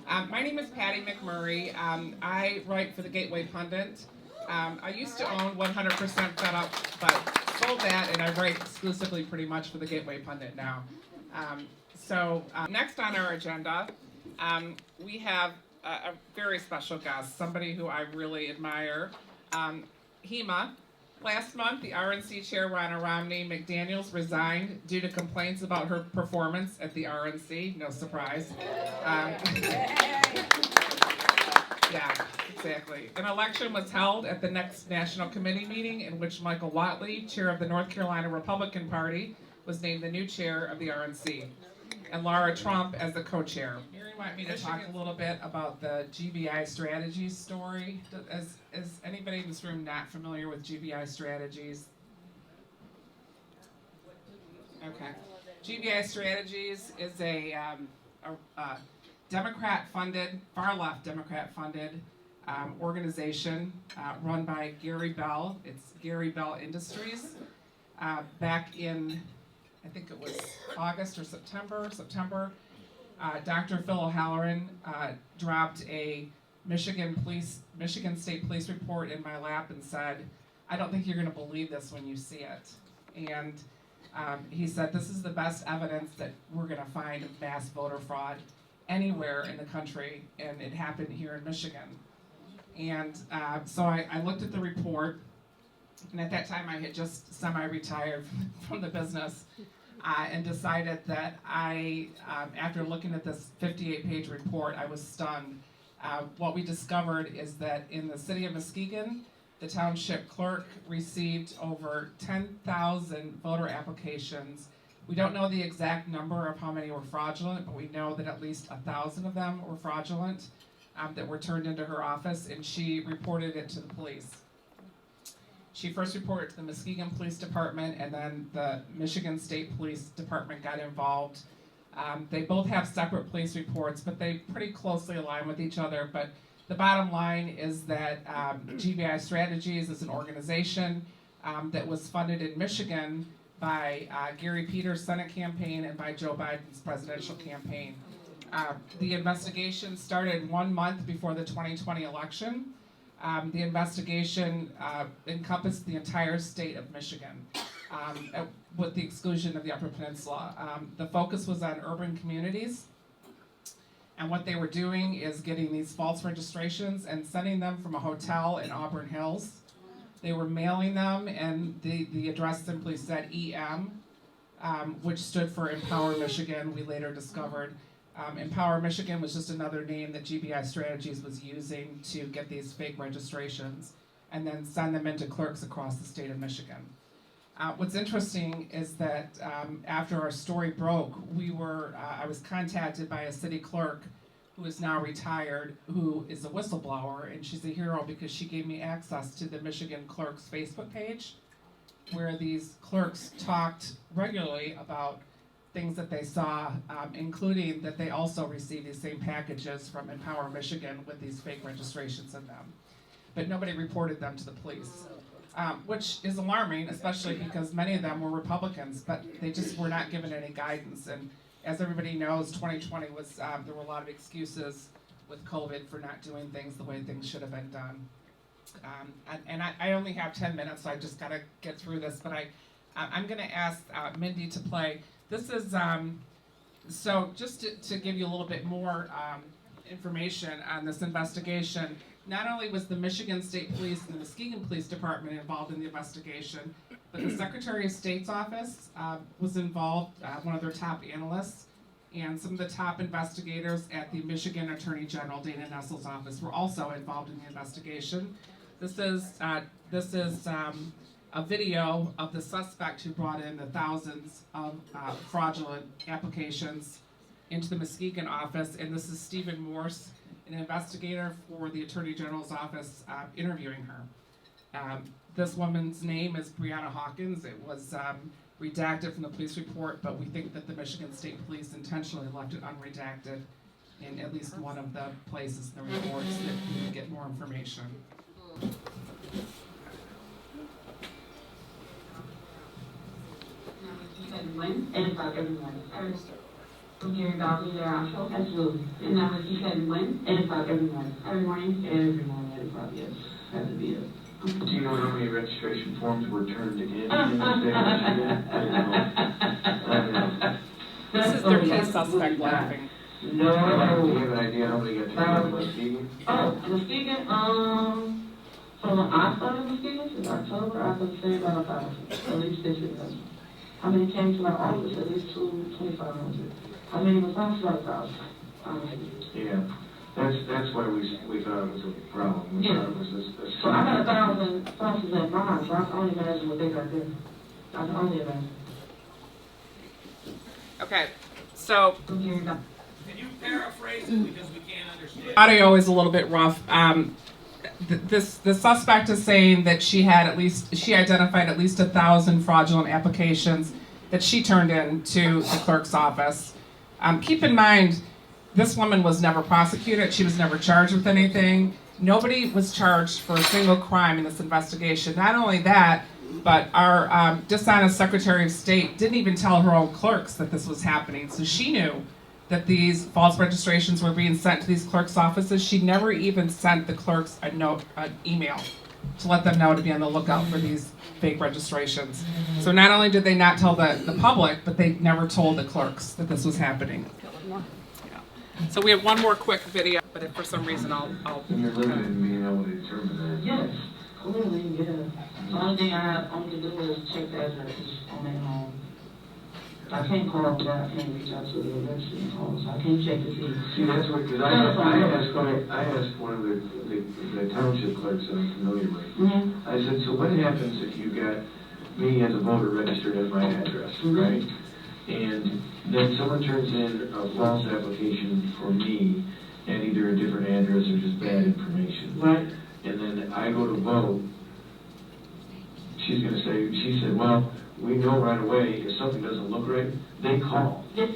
My name is Patty McMurry. I write for the Gateway Pundit. I used to own 100% Fed Up, but sold that, and I write exclusively pretty much for the Gateway Pundit now. Next on our agenda, we have a very special guest, somebody who I really admire, Hema. Last month, the RNC chair, Ronna Romney McDaniels, resigned due to complaints about her performance at the RNC. No surprise. Yeah, exactly. An election was held at the next National Committee meeting in which Michael Whatley, chair of the North Carolina Republican Party, was named the new chair of the RNC, and Laura Trump as the co-chair. You want me to talk a little bit about the GBI Strategies story? Is anybody in this room not familiar with GBI Strategies? Okay. GBI Strategies is a Democrat-funded, far-left Democrat-funded organization run by Gary Bell. It's Gary Bell Industries. Back in, I think it was August or September, Dr. Phil O'Halloran dropped a Michigan State Police report in my lap and said, "I don't think you're going to believe this when you see it." And he said, "This is the best evidence that we're going to find of mass voter fraud anywhere in the country, and it happened here in Michigan." And so I looked at the report, and at that time I had just semi-retired from the business. And decided that after looking at this 58-page report, I was stunned. What we discovered is that in the city of Muskegon, the township clerk received over 10,000 voter applications. We don't know the exact number of how many were fraudulent, but we know that at least 1,000 of them were fraudulent that were turned into her office, and she reported it to the police. She first reported to the Muskegon Police Department, and then the Michigan State Police Department got involved. They both have separate police reports, but they pretty closely align with each other. But the bottom line is that GBI Strategies is an organization that was funded in Michigan by Gary Peters' Senate campaign and by Joe Biden's presidential campaign. The investigation started 1 month before the 2020 election. The investigation encompassed the entire state of Michigan, with the exclusion of the Upper Peninsula. The focus was on urban communities, and what they were doing is getting these false registrations and sending them from a hotel in Auburn Hills. They were mailing them, and the address simply said EM, which stood for Empower Michigan, we later discovered. Empower Michigan was just another name that GBI Strategies was using to get these fake registrations and then send them into clerks across the state of Michigan. What's interesting is that after our story broke, I was contacted by a city clerk who is now retired, who is a whistleblower, and she's a hero because she gave me access to the Michigan Clerks Facebook page, where these clerks talked regularly about things that they saw, including that they also received these same packages from Empower Michigan with these fake registrations in them. But nobody reported them to the police, which is alarming, especially because many of them were Republicans, but they just were not given any guidance. And as everybody knows, 2020 was, there were a lot of excuses with COVID for not doing things the way things should have been done. I only have 10 minutes, so I just gotta get through this, but I'm gonna ask Mindy to play. This is, so just to give you a little bit more information on this investigation, not only was the Michigan State Police and the Muskegon Police Department involved in the investigation, but the Secretary of State's office was involved, one of their top analysts, and some of the top investigators at the Michigan Attorney General, Dana Nessel's office, were also involved in the investigation. This is a video of the suspect who brought in the thousands of fraudulent applications into the Muskegon office, and this is Stephen Morse, an investigator for the Attorney General's office, interviewing her. This woman's name is Brianna Hawkins. It was redacted from the police report, but we think that the Michigan State Police intentionally left it unredacted in at least one of the places in the report so that we can get more information. Everyone, and about everyone first. Gary Bell, is there also? Absolutely. And that was, you said when? 8 o'clock every morning. Every morning? Every morning, 8 o'clock, yes. Has to be it. Do you know how many registration forms were turned in the state of Michigan? This is their key suspect laughing. No. Do you have an idea how many got turned in Muskegon? Oh, Muskegon, so when I started Muskegon, since October, I would say about 1,000, at least 6,000. How many came to my office? At least 2,500. How many was lost? About 1,000, honestly. Yeah, that's why we thought it was a problem. We thought it was this. So I got 1,000 sponsors at mine, so I can only imagine what they got there. I can only imagine. Okay, so Can you paraphrase it because we can't understand? audio is a little bit rough. The suspect is saying that she identified at least 1,000 fraudulent applications that she turned in to the clerk's office. Keep in mind, this woman was never prosecuted. She was never charged with anything. Nobody was charged for a single crime in this investigation. Not only that, but our dishonest Secretary of State didn't even tell her own clerks that this was happening. So she knew that these false registrations were being sent to these clerks' offices. She never even sent the clerks an email to let them know to be on the lookout for these fake registrations. So not only did they not tell the public, but they never told the clerks that this was happening. Yeah. So we have one more quick video, but if for some reason I'll And you're limited in being able to determine that. Yes, clearly, yeah. The only thing I only to do is check the addresses on their home. I can't call without, I can't reach out to the emergency home, so I can't check to see. See, that's what, because I asked one of the township clerks that I'm familiar with. Mm-hmm. I said, so what happens if you got me as a voter registered as my address, right? And then someone turns in a false application for me at either a different address or just bad information. Right. And then I go to vote, she said, well, we know right away if something doesn't look right, they call. Yes,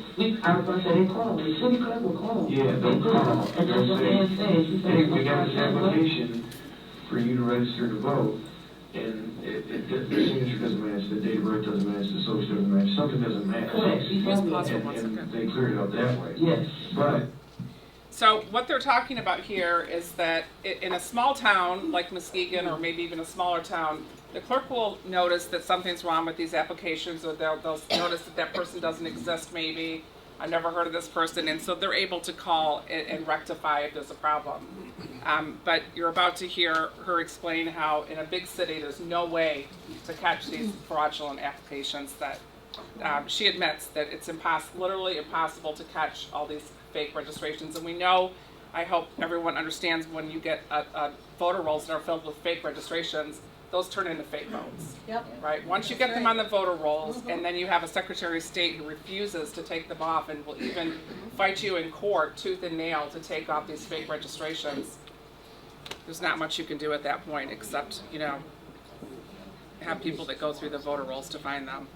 I was gonna say they call, the city clerk will call. Yeah, they'll call. And that's what Ann said, she said. Hey, we got this application for you to register to vote, and the signature doesn't match, the date of birth doesn't match, the social doesn't match, something doesn't match. Correct, she told me. And they cleared it up that way. Yes. But So what they're talking about here is that in a small town like Muskegon, or maybe even a smaller town, the clerk will notice that something's wrong with these applications, or they'll notice that person doesn't exist maybe. I've never heard of this person, and so they're able to call and rectify if there's a problem. But you're about to hear her explain how in a big city there's no way to catch these fraudulent applications, that she admits that it's literally impossible to catch all these fake registrations. And we know, I hope everyone understands, when you get voter rolls that are filled with fake registrations, those turn into fake votes. Yep. Right? Once you get them on the voter rolls, and then you have a Secretary of State who refuses to take them off and will even fight you in court tooth and nail to take off these fake registrations, there's not much you can do at that point except, have people that go through the voter rolls to find them.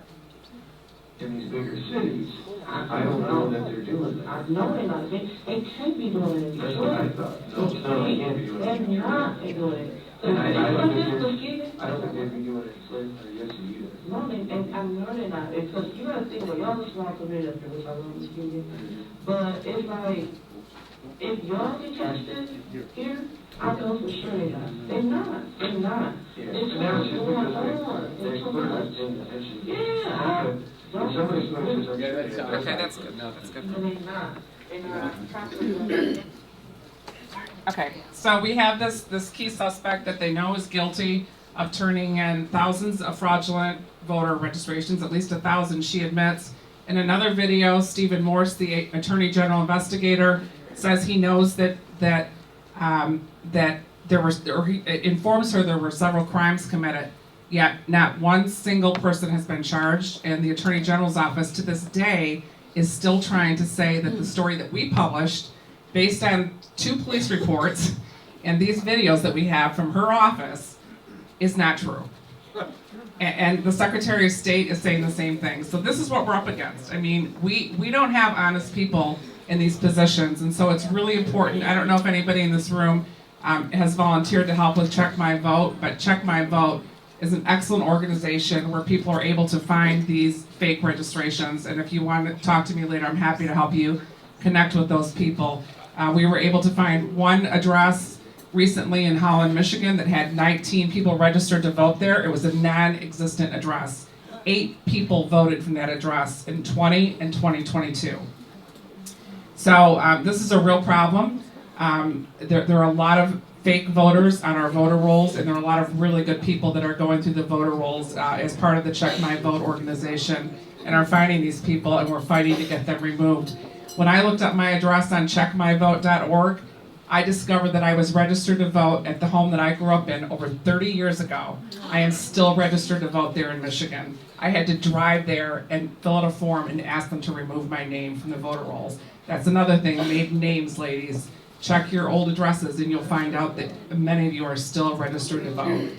in these bigger cities, I don't know that they're doing that. I know they're not, they can't be doing it. That's what I thought. No, they can't be doing They're it. not doing it. I don't think I they'd be doing it in Clinton or Yessi either. No, and I know they're not, because you gotta think, well, y'all a small community up there, which I love Muskegon, but it's like, if y'all get tested here, I know for sure they're not. They're not. Yeah, It's and that was just going because on. they It's put too it much. in attention. Yeah. If somebody switches up. Okay, that's good. That's good. And they're not. They're not. Okay, so we have this key suspect that they know is guilty of turning in thousands of fraudulent voter registrations, at least 1,000, she admits. In another video, Stephen Morse, the Attorney General investigator, says he knows that there was, or he informs her there were several crimes committed, yet not one single person has been charged, and the Attorney General's office to this day is still trying to say that the story that we published, based on 2 police reports and these videos that we have from her office, is not true. And the Secretary of State is saying the same thing. So this is what we're up against. I mean, we don't have honest people in these positions, and so it's really important. I don't know if anybody in this room has volunteered to help with Check My Vote, but Check My Vote is an excellent organization where people are able to find these fake registrations. And if you want to talk to me later, I'm happy to help you connect with those people. We were able to find one address recently in Holland, Michigan that had 19 people registered to vote there. It was a non-existent address. 8 people voted from that address in 20 and 2022. So this is a real problem. There are a lot of fake voters on our voter rolls, and there are a lot of really good people that are going through the voter rolls as part of the Check My Vote organization and are finding these people, and we're fighting to get them removed. When I looked up my address on checkmyvote.org, I discovered that I was registered to vote at the home that I grew up in over 30 years ago. I am still registered to vote there in Michigan. I had to drive there and fill out a form and ask them to remove my name from the voter rolls. That's another thing, maiden names, ladies. Check your old addresses and you'll find out that many of you are still registered to vote.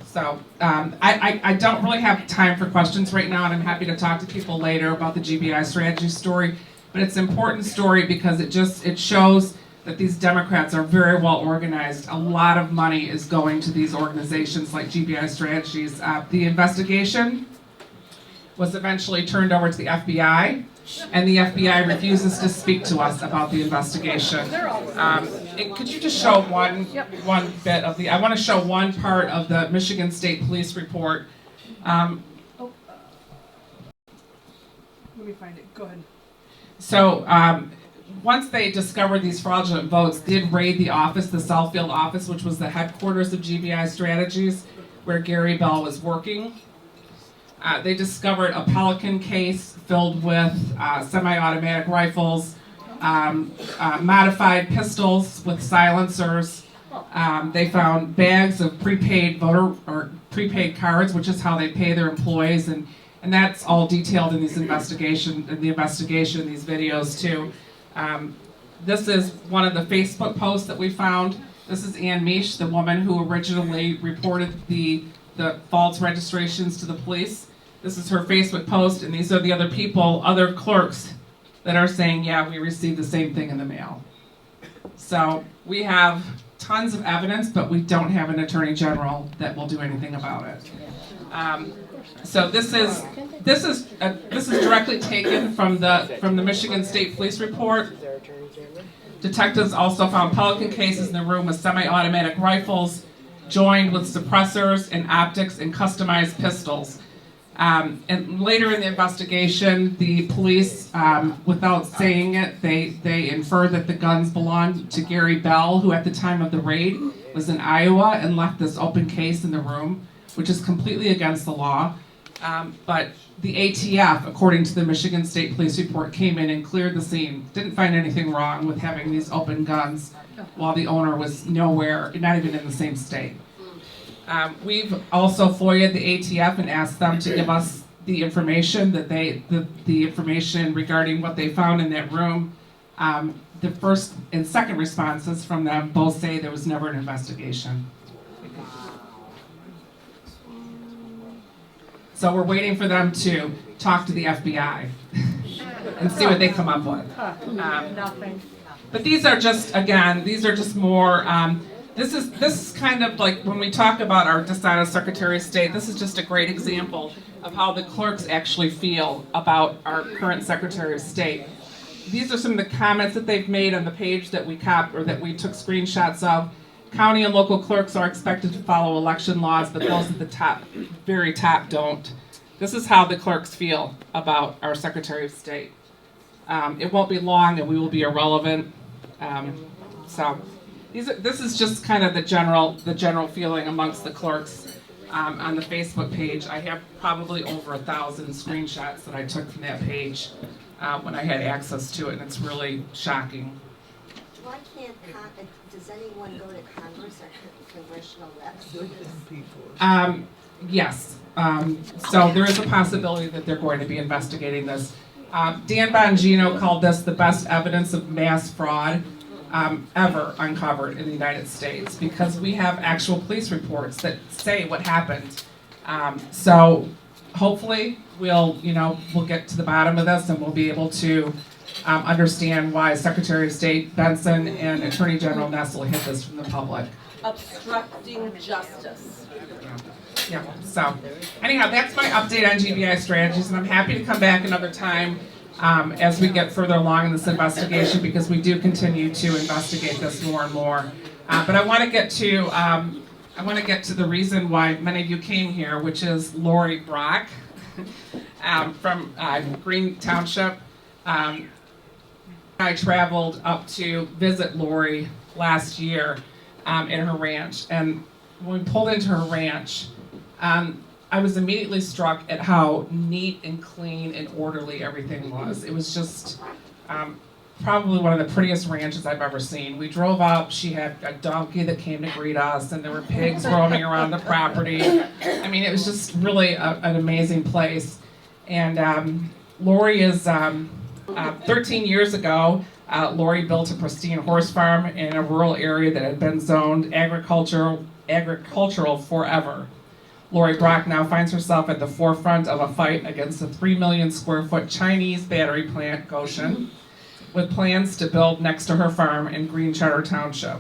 So I don't really have time for questions right now, and I'm happy to talk to people later about the GBI strategy story, but it's an important story because it shows that these Democrats are very well organized. A lot of money is going to these organizations like GBI Strategies. The investigation was eventually turned over to the FBI, and the FBI refuses to speak to us about the investigation. Could you just show one bit of the, I want to show one part of the Michigan State Police report. Let me find it, go ahead. So, once they discovered these fraudulent votes, did raid the office, the Southfield office, which was the headquarters of GBI Strategies, where Gary Bell was working. They discovered a Pelican case filled with semi-automatic rifles, modified pistols with silencers. They found bags of prepaid cards, which is how they pay their employees, and that's all detailed in these the investigation in these videos too. This is one of the Facebook posts that we found. This is Ann Meesh, the woman who originally reported the false registrations to the police. This is her Facebook post, and these are the other people, other clerks, that are saying, yeah, we received the same thing in the mail. So we have tons of evidence, but we don't have an attorney general that will do anything about it. So this is directly taken from the Michigan State Police report. Detectives also found Pelican cases in the room with semi-automatic rifles, joined with suppressors and optics and customized pistols. And later in the investigation, the police, without saying it, they inferred that the guns belonged to Gary Bell, who at the time of the raid was in Iowa and left this open case in the room, which is completely against the law. But the ATF, according to the Michigan State Police report, came in and cleared the scene. Didn't find anything wrong with having these open guns while the owner was nowhere, not even in the same state. We've also FOIA'd the ATF and asked them to give us the information that the information regarding what they found in that room. The first and second responses from them both say there was never an investigation. So we're waiting for them to talk to the FBI and see what they come up with. Nothing. But these are just more. This is kind of like when we talk about our dishonest Secretary of State. This is just a great example of how the clerks actually feel about our current Secretary of State. These are some of the comments that they've made on the page that we that we took screenshots of. County and local clerks are expected to follow election laws, but those at the top, very top, don't. This is how the clerks feel about our Secretary of State. It won't be long, and we will be irrelevant. So, this is just kind of the general feeling amongst the clerks on the Facebook page. I have probably over 1,000 screenshots that I took from that page when I had access to it, and it's really shocking. Why can't does anyone go to Congress or congressional reps? Yes. So there is a possibility that they're going to be investigating this. Dan Bongino called this the best evidence of mass fraud ever uncovered in the United States, because we have actual police reports that say what happened. So hopefully we'll get to the bottom of this, and we'll be able to understand why Secretary of State Benson and Attorney General Nessel hid this from the public. Obstructing justice. Yeah, so anyhow, that's my update on GBI strategies, and I'm happy to come back another time as we get further along in this investigation, because we do continue to investigate this more and more. But I want to get to the reason why many of you came here, which is Lori Brock from Green Township. I traveled up to visit Lori last year in her ranch, and when we pulled into her ranch, I was immediately struck at how neat and clean and orderly everything was. It was just probably one of the prettiest ranches I've ever seen. We drove up, she had a donkey that came to greet us, and there were pigs roaming around the property. I mean, it was just really an amazing place. And Lori is, 13 years ago, Lori built a pristine horse farm in a rural area that had been zoned agricultural forever. Lori Brock now finds herself at the forefront of a fight against the 3 million square foot Chinese battery plant, Goshen, with plans to build next to her farm in Green Charter Township.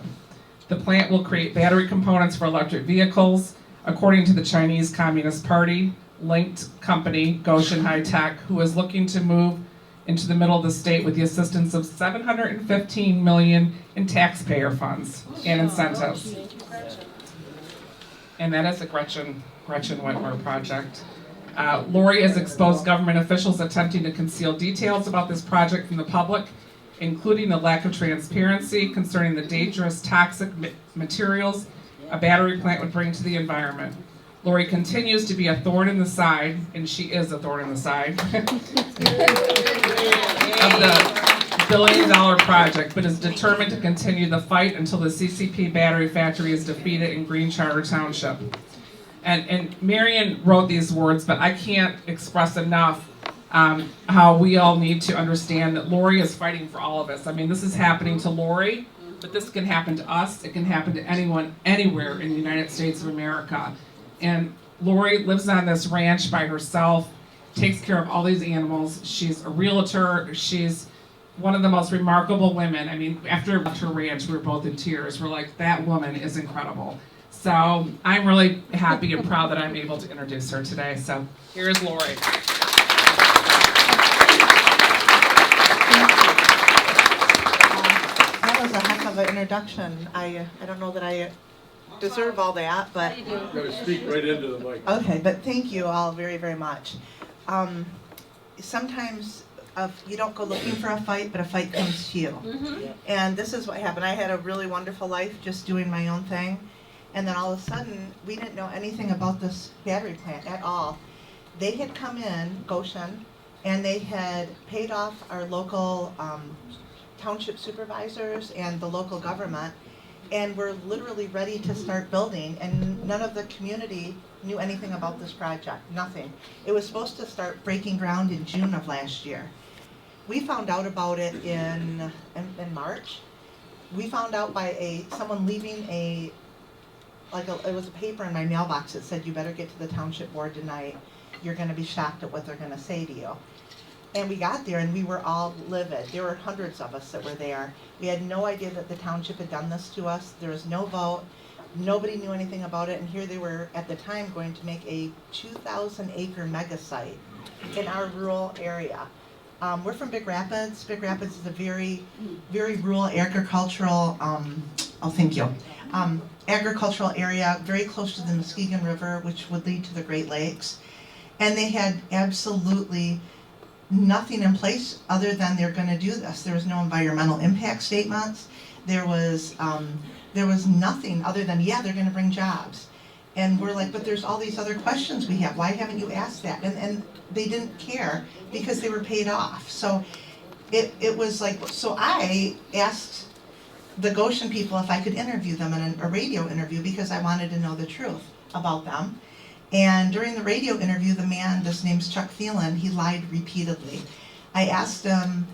The plant will create battery components for electric vehicles, according to the Chinese Communist Party linked company, Goshen High Tech, who is looking to move into the middle of the state with the assistance of $715 million in taxpayer funds and incentives. And that is a Gretchen Whitmer project. Lori has exposed government officials attempting to conceal details about this project from the public, including the lack of transparency concerning the dangerous toxic materials a battery plant would bring to the environment. Lori continues to be a thorn in the side, and she is a thorn in the side, of the billion-dollar project, but is determined to continue the fight until the CCP battery factory is defeated in Green Charter Township. And Marion wrote these words, but I can't express enough how we all need to understand that Lori is fighting for all of us. I mean, this is happening to Lori, but this can happen to us. It can happen to anyone, anywhere in the United States of America. And Lori lives on this ranch by herself, takes care of all these animals. She's a realtor. She's one of the most remarkable women. I mean, after we left her ranch, we were both in tears. We're like, that woman is incredible. So I'm really happy and proud that I'm able to introduce her today. So here's Lori. That was a heck of an introduction. I don't know that I deserve all that, but You gotta speak right into the mic. okay. But thank you all very, very much. Sometimes you don't go looking for a fight, but a fight comes to you. And this is what happened. I had a really wonderful life, just doing my own thing, and then all of a sudden, we didn't know anything about this battery plant at all. They had come in, Goshen, and they had paid off our local township supervisors and the local government, and we're literally ready to start building, and none of the community knew anything about this project, nothing. It was supposed to start breaking ground in June of last year. We found out about it in March. We found out by someone leaving it was a paper in my mailbox that said, you better get to the township board tonight. You're gonna be shocked at what they're gonna say to you. And we got there and we were all livid. There were hundreds of us that were there. We had no idea that the township had done this to us. There was no vote. Nobody knew anything about it. And here they were at the time going to make a 2,000 acre mega site in our rural area. We're from Big Rapids. Big Rapids is a very, very rural agricultural, agricultural area, very close to the Muskegon River, which would lead to the Great Lakes. And they had absolutely nothing in place other than they're going to do this. There was no environmental impact statements. There was nothing other than, yeah, they're going to bring jobs. And we're like, but there's all these other questions we have. Why haven't you asked that? And they didn't care because they were paid off. So it was like, so I asked the Goshen people if I could interview them in a radio interview because I wanted to know the truth about them. And during the radio interview, the man, his name's Chuck Thielen, he lied repeatedly. I asked him,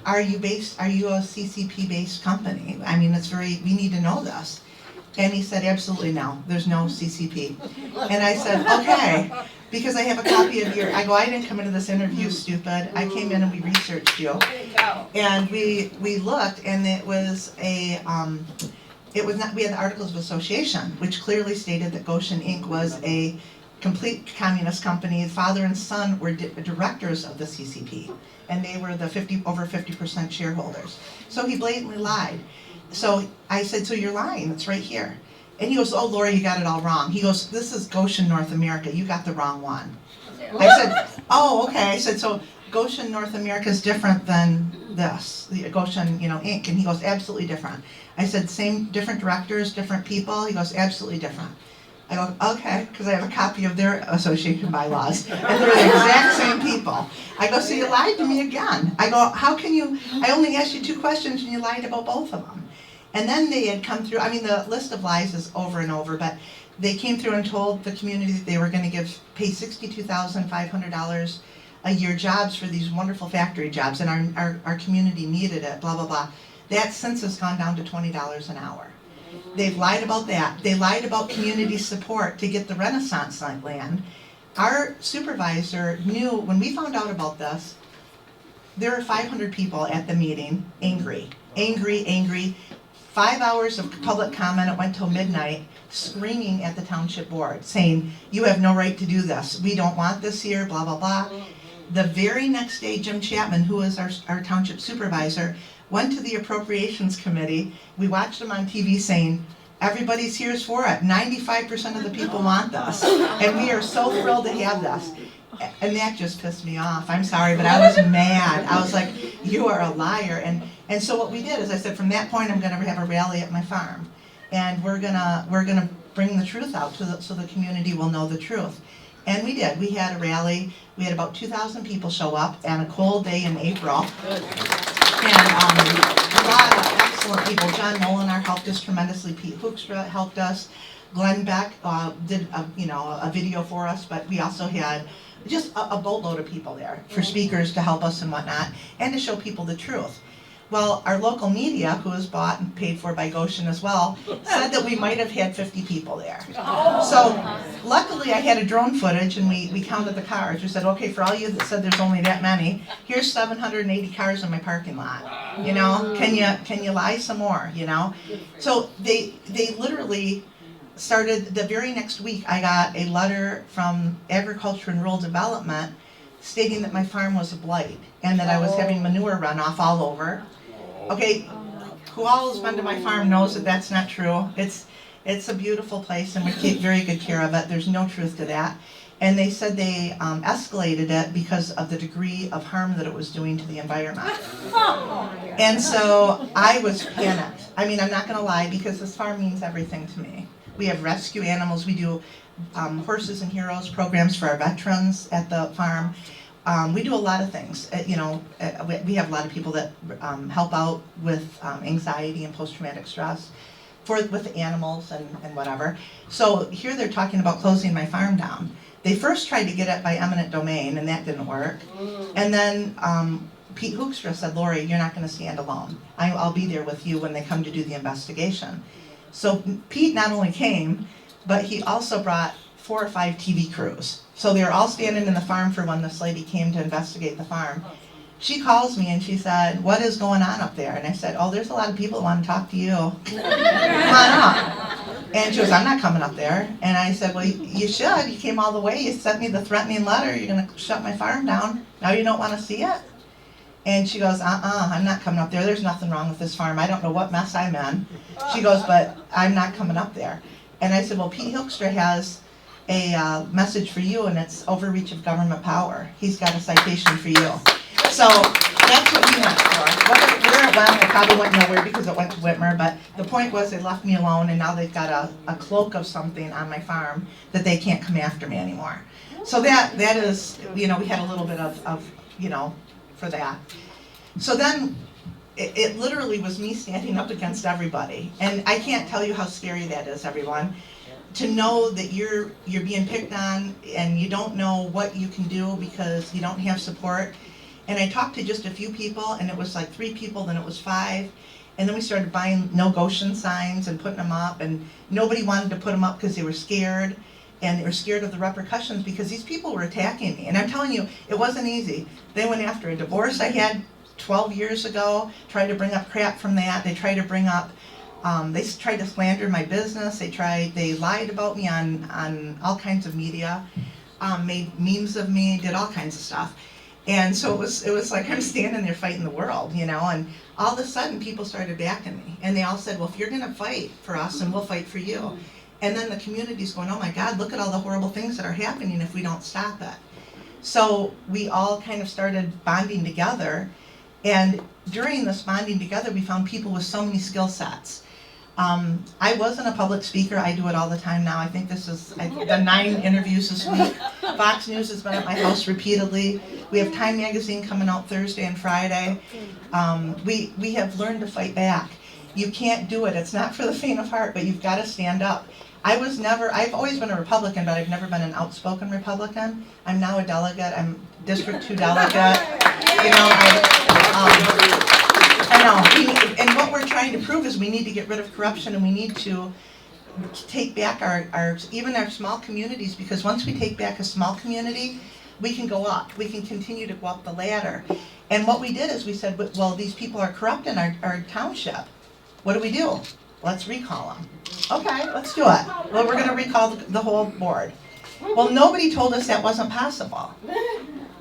are you a CCP-based company? I mean, we need to know this. And he said, absolutely no, there's no CCP. And I said, okay, because I have a copy of I didn't come into this interview stupid. I came in and we researched you. And we looked, and it was we had the Articles of Association, which clearly stated that Goshen Inc. was a complete communist company. Father and son were directors of the CCP, and they were the over 50% shareholders. So he blatantly lied. So I said, so you're lying, it's right here. And he goes, oh, Lori, you got it all wrong. He goes, this is Goshen, North America, you got the wrong one. I said, oh, okay. I said, so Goshen, North America is different than this, the Goshen, Inc. And he goes, absolutely different. I said, different directors, different people? He goes, absolutely different. I go, okay, because I have a copy of their association bylaws, and they're the exact same people. I go, so you lied to me again. I go, how can you, I only asked you 2 questions and you lied about both of them. And then they had come through, the list of lies is over and over, but they came through and told the community that they were going to pay $62,500 a year jobs for these wonderful factory jobs, and our community needed it, blah, blah, blah. That since has gone down to $20 an hour. They've lied about that. They lied about community support to get the Renaissance land. Our supervisor knew, when we found out about this, there were 500 people at the meeting, angry. 5 hours of public comment, it went till midnight, screaming at the township board, saying, you have no right to do this. We don't want this here, blah, blah, blah. The very next day, Jim Chapman, who is our township supervisor, went to the appropriations committee. We watched him on TV saying, everybody's here's for it. 95% of the people want this. And we are so thrilled to have this. And that just pissed me off. I'm sorry, but I was mad. I was like, you are a liar. And so what we did is I said, from that point, I'm going to have a rally at my farm. And we're gonna bring the truth out so the community will know the truth. And we did. We had a rally. We had about 2,000 people show up on a cold day in April. And a lot of excellent people. John Molinar helped us tremendously. Pete Hoekstra helped us. Glenn Beck did a video for us, but we also had just a boatload of people there for speakers to help us and whatnot, and to show people the truth. Well, our local media, who was bought and paid for by Goshen as well, said that we might have had 50 people there. So luckily I had a drone footage, and we counted the cars. We said, okay, for all you that said there's only that many, here's 780 cars in my parking lot. Can you lie some more, So they literally started, the very next week I got a letter from Agriculture and Rural Development stating that my farm was a blight and that I was having manure runoff all over. Okay, who all has been to my farm knows that that's not true. It's a beautiful place and we take very good care of it. There's no truth to that. And they said they escalated it because of the degree of harm that it was doing to the environment. And so I was panicked. I'm not gonna lie, because this farm means everything to me. We have rescue animals. We do Horses and Heroes programs for our veterans at the farm. We do a lot of things. We have a lot of people that help out with anxiety and post-traumatic stress with the animals and whatever. So here they're talking about closing my farm down. They first tried to get it by eminent domain, and that didn't work. And then Pete Hoekstra said, Lori, you're not going to stand alone. I'll be there with you when they come to do the investigation. So Pete not only came, but he also brought 4 or 5 TV crews. So they were all standing in the farm for when this lady came to investigate the farm. She calls me and she said, what is going on up there? And I said, oh, there's a lot of people that want to talk to you. Come on up. And she goes, I'm not coming up there. And I said, well, you should. You came all the way. You sent me the threatening letter. You're going to shut my farm down. Now you don't want to see it? And she goes, I'm not coming up there. There's nothing wrong with this farm. I don't know what mess I'm in. She goes, but I'm not coming up there. And I said, well, Pete Hoekstra has a message for you, and it's overreach of government power. He's got a citation for you. So that's what we went for. Where it went, it probably went nowhere because it went to Whitmer, but the point was they left me alone, and now they've got a cloak of something on my farm that they can't come after me anymore. So that is, we had a little bit of for that. So then it literally was me standing up against everybody. And I can't tell you how scary that is, everyone. To know that you're being picked on and you don't know what you can do because you don't have support. And I talked to just a few people, and it was like 3 people, then it was 5. And then we started buying No Goshen signs and putting them up, and nobody wanted to put them up because they were scared. And they were scared of the repercussions because these people were attacking me. And I'm telling you, it wasn't easy. They went after a divorce I had 12 years ago, tried to bring up crap from that. They tried to bring up They tried to slander my business. They lied about me on all kinds of media, made memes of me, did all kinds of stuff. And so it was like I'm standing there fighting the world, you know, and all of a sudden people started backing me. And they all said, well, if you're gonna fight for us, then we'll fight for you. And then the community's going, oh my God, look at all the horrible things that are happening if we don't stop it. So we all kind of started bonding together. And during this bonding together, we found people with so many skill sets. I wasn't a public speaker. I do it all the time now. I think I've done 9 interviews this week. Fox News has been at my house repeatedly. We have Time Magazine coming out Thursday and Friday. We have learned to fight back. You can't do it. It's not for the faint of heart, but you've got to stand up. I've always been a Republican, but I've never been an outspoken Republican. I'm now a delegate. I'm District 2 delegate. You know, I know. And what we're trying to prove is we need to get rid of corruption, and we need to take back even our small communities, because once we take back a small community, we can go up. We can continue to go up the ladder. And what we did is we said, well, these people are corrupt in our township. What do we do? Let's recall them. Okay, let's do it. Well, we're going to recall the whole board. Well, nobody told us that wasn't possible.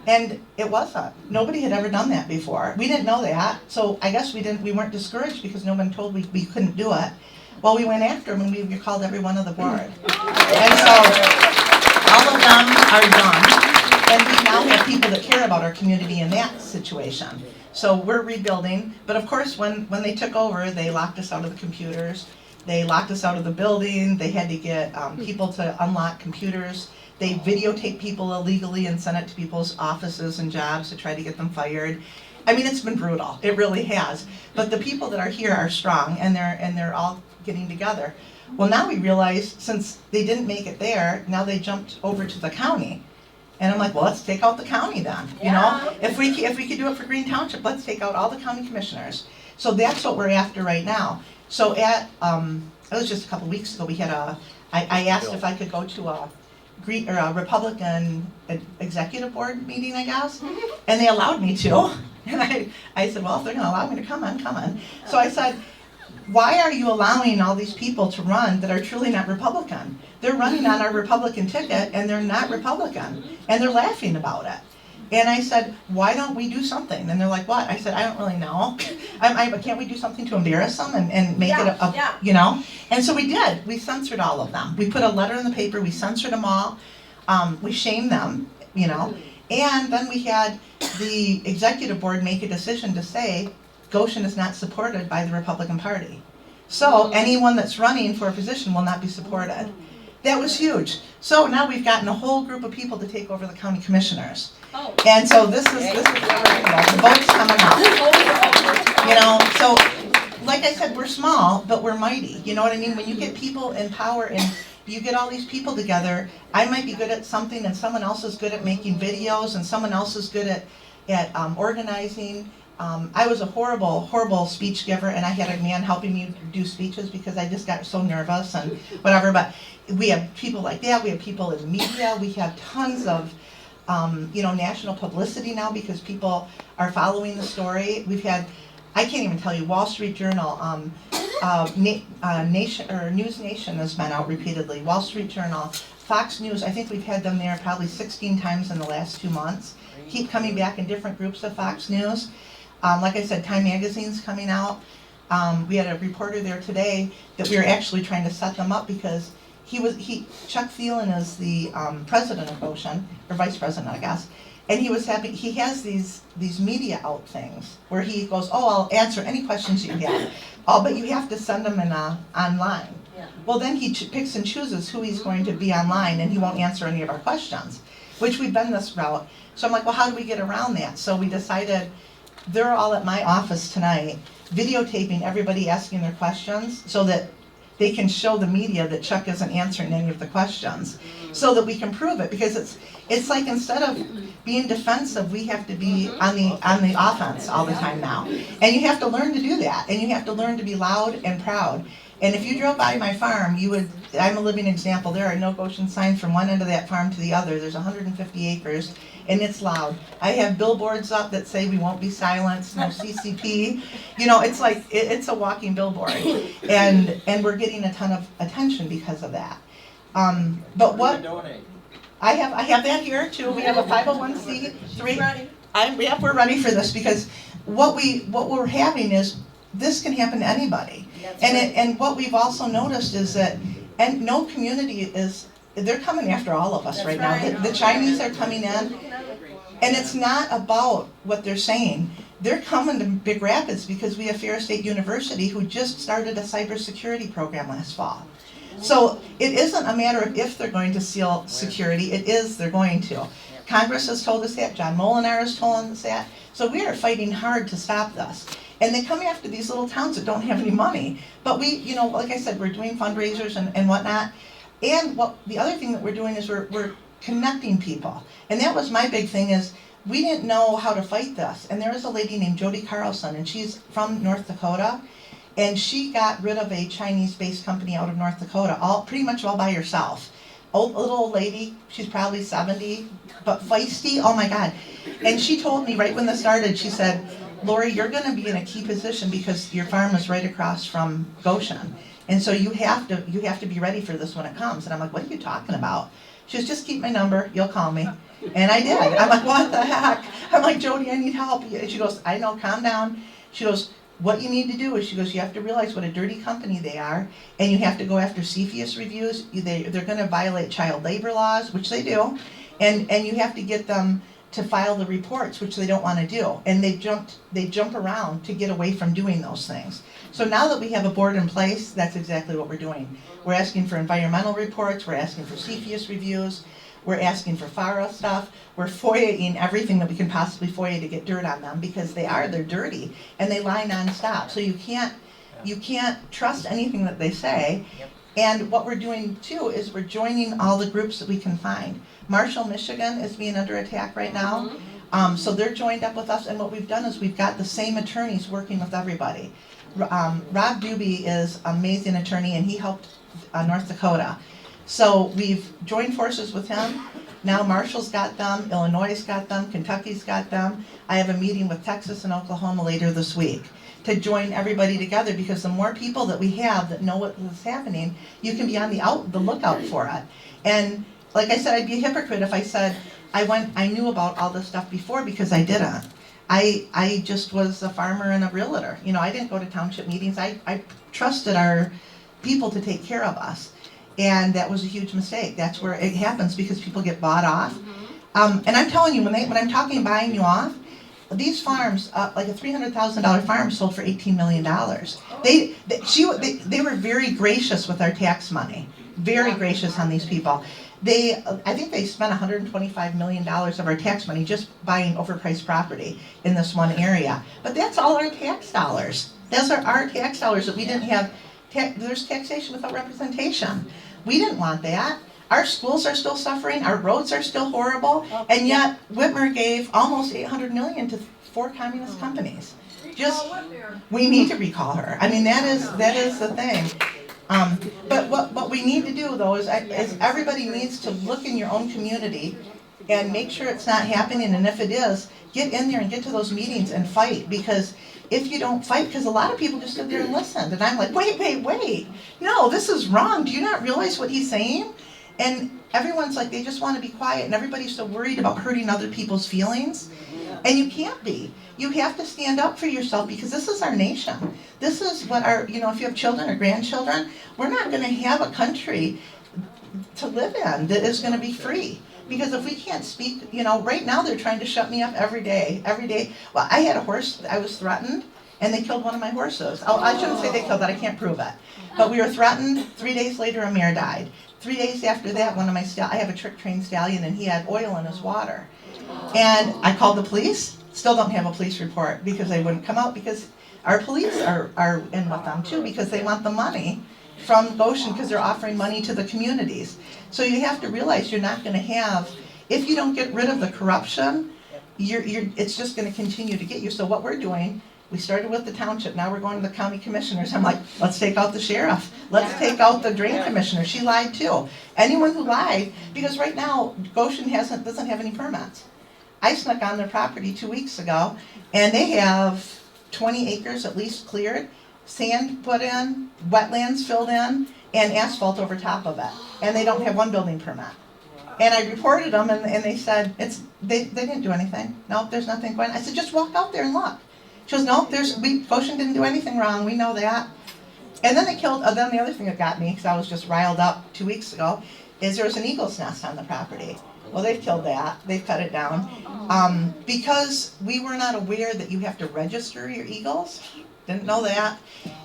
And it wasn't. Nobody had ever done that before. We didn't know that, so I guess we weren't discouraged because no one told we couldn't do it. Well, we went after them and we recalled every one of the board. And so all of them are done. And we now have people that care about our community in that situation. So we're rebuilding, but of course when they took over, they locked us out of the computers. They locked us out of the building. They had to get people to unlock computers. They videotape people illegally and send it to people's offices and jobs to try to get them fired. I mean, it's been brutal. It really has. But the people that are here are strong, and they're all getting together. Well, now we realize since they didn't make it there, now they jumped over to the county. And I'm like, well, let's take out the county then. You know, if we could do it for Green Township, let's take out all the county commissioners. So that's what we're after right now. So it was just a couple weeks ago, we had I asked if I could go to a Republican executive board meeting, I guess, and they allowed me to. And I said, well, if they're gonna allow me to come, I'm coming. So I said, why are you allowing all these people to run that are truly not Republican? They're running on our Republican ticket and they're not Republican, and they're laughing about it. And I said, why don't we do something? And they're like, what? I said, I don't really know. Can't we do something to embarrass them and make it you know? And so we did. We censored all of them. We put a letter in the paper. We censored them all. We shamed them, you know. And then we had the executive board make a decision to say Goshen is not supported by the Republican Party. So anyone that's running for a position will not be supported. That was huge. So now we've gotten a whole group of people to take over the county commissioners. And so this is what we're talking about. The vote's coming up. You know, so like I said, we're small, but we're mighty. You know what I mean? When you get people in power and you get all these people together, I might be good at something and someone else is good at making videos and someone else is good at organizing. I was a horrible speech giver, and I had a man helping me do speeches because I just got so nervous and whatever. But we have people like that. We have people in media. We have tons of national publicity now because people are following the story. We've had, I can't even tell you, Wall Street Journal, News Nation has been out repeatedly. Wall Street Journal, Fox News. I think we've had them there probably 16 times in the last 2 months. Keep coming back in different groups of Fox News. Like I said, Time Magazine's coming out. We had a reporter there today that we were actually trying to set them up because Chuck Phelan is the president of Goshen, or vice president, I guess, and he has these media out things where he goes, oh, I'll answer any questions you have, but you have to send them online. Yeah. Well, then he picks and chooses who he's going to be online, and he won't answer any of our questions, which we've been this route. So I'm like, well, how do we get around that? So we decided they're all at my office tonight, videotaping everybody asking their questions so that they can show the media that Chuck isn't answering any of the questions so that we can prove it. Because It's like instead of being defensive, we have to be on the offense all the time now. And you have to learn to do that, and you have to learn to be loud and proud. And if you drove by my farm, you would, I'm a living example, there are no Goshen signs from one end of that farm to the other. There's 150 acres, and it's loud. I have billboards up that say we won't be silenced, no CCP. You know, it's like, it's a walking billboard. And we're getting a ton of attention because of that. But what, I have that here too. We have a 501c3. We're ready for this because what we're having is, this can happen to anybody. And what we've also noticed is that, and no community is, they're coming after all of us right now. The Chinese are coming in, and it's not about what they're saying. They're coming to Big Rapids because we have Ferris State University, who just started a cybersecurity program last fall. So it isn't a matter of if they're going to seal security, it is they're going to. Congress has told us that, John Molinar has told us that, so we are fighting hard to stop this. And they come after these little towns that don't have any money. But we, you know, like I said, we're doing fundraisers and whatnot. And the other thing that we're doing is we're connecting people. And that was my big thing, is we didn't know how to fight this. And there is a lady named Jody Carlson, and she's from North Dakota. And she got rid of a Chinese-based company out of North Dakota, pretty much all by herself. Little old lady, she's probably 70, but feisty, oh my God. And she told me right when this started, she said, Lori, you're gonna be in a key position because your farm is right across from Goshen. And so you have to be ready for this when it comes. And I'm like, what are you talking about? She goes, just keep my number, you'll call me. And I did. I'm like, what the heck? I'm like, Jody, I need help. And she goes, I know, calm down. She goes, what you need to do is, she goes, you have to realize what a dirty company they are, and you have to go after CFIUS reviews. They're going to violate child labor laws, which they do, and you have to get them to file the reports, which they don't want to do. And they jump around to get away from doing those things. So now that we have a board in place, that's exactly what we're doing. We're asking for environmental reports, we're asking for CFIUS reviews, we're asking for FARA stuff, we're FOIA-ing everything that we can possibly FOIA to get dirt on them, because they're dirty, and they lie nonstop. So you can't trust anything that they say. And what we're doing too is we're joining all the groups that we can find. Marshall, Michigan is being under attack right now. So they're joined up with us, and what we've done is we've got the same attorneys working with everybody. Rob Doobie is an amazing attorney, and he helped North Dakota. So we've joined forces with him. Now Marshall's got them, Illinois' got them, Kentucky's got them. I have a meeting with Texas and Oklahoma later this week to join everybody together, because the more people that we have that know what is happening, you can be on the lookout for it. And like I said, I'd be a hypocrite if I said I knew about all this stuff before, because I didn't. I just was a farmer and a realtor. You know, I didn't go to township meetings. I trusted our people to take care of us. And that was a huge mistake. That's where it happens, because people get bought off. And I'm telling you, when I'm talking buying you off, these farms, like a $300,000 farm sold for $18 million. They were very gracious with our tax money. Very gracious on these people. I think they spent $125 million of our tax money just buying overpriced property in this one area. But that's all our tax dollars. Those are our tax dollars that we didn't have. There's taxation without representation. We didn't want that. Our schools are still suffering, our roads are still horrible, and yet Whitmer gave almost $800 million to 4 communist companies. We need to recall her. I mean, that is the thing. But what we need to do, though, is everybody needs to look in your own community and make sure it's not happening, and if it is, get in there and get to those meetings and fight, because if you don't fight, because a lot of people just sit there and listen, and I'm like, wait, no, this is wrong, do you not realize what he's saying? And everyone's like, they just want to be quiet, and everybody's so worried about hurting other people's feelings, and you can't be. You have to stand up for yourself, because this is our nation. This is what if you have children or grandchildren, we're not going to have a country to live in that is going to be free. Because if we can't speak, right now they're trying to shut me up every day. Well, I had a horse, I was threatened, and they killed one of my horses. I shouldn't say they killed it, I can't prove it. But we were threatened, 3 days later a mare died. 3 days after that, I have a trick-trained stallion, and he had oil in his water. And I called the police, still don't have a police report, because they wouldn't come out, because our police are in with them too, because they want the money from Goshen, because they're offering money to the communities. So you have to realize you're not going to have if you don't get rid of the corruption, it's just gonna continue to get you. So what we're doing, we started with the township, now we're going to the county commissioners. I'm like, let's take out the sheriff. Let's take out the drain commissioner. She lied too. Anyone who lied, because right now, Goshen doesn't have any permits. I snuck on their property 2 weeks ago, and they have 20 acres at least cleared, sand put in, wetlands filled in, and asphalt over top of it. And they don't have one building permit. And I reported them, and they said, they didn't do anything. Nope, there's nothing going on. I said, just walk out there and look. She goes, nope, Goshen didn't do anything wrong, we know that. And then then the other thing that got me, because I was just riled up 2 weeks ago, is there was an eagle's nest on the property. Well, they've killed that, they've cut it down. Because we were not aware that you have to register your eagles, didn't know that.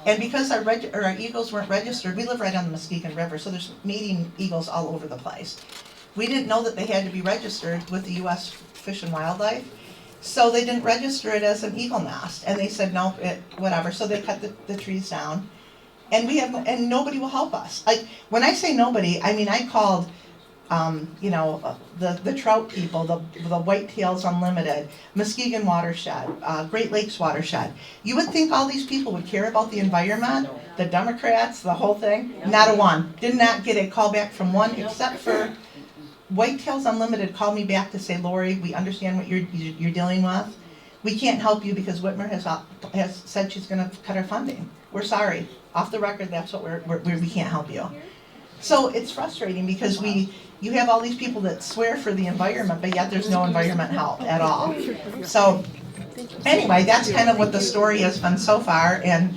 And because our eagles weren't registered, we live right on the Muskegon River, so there's mating eagles all over the place. We didn't know that they had to be registered with the U.S. Fish and Wildlife. So they didn't register it as an eagle nest, and they said, nope, whatever, so they cut the trees down. And nobody will help us. Like, when I say nobody, I mean, I called, the trout people, the Whitetails Unlimited, Muskegon Watershed, Great Lakes Watershed. You would think all these people would care about the environment, the Democrats, the whole thing. Not a one. Did not get a call back from one, except for Whitetails Unlimited called me back to say, Lori, we understand what you're dealing with. We can't help you because Whitmer has said she's going to cut our funding. We're sorry. Off the record, that's what we can't help you. So it's frustrating because you have all these people that swear for the environment, but yet there's no environment help at all. So anyway, that's kind of what the story has been so far, and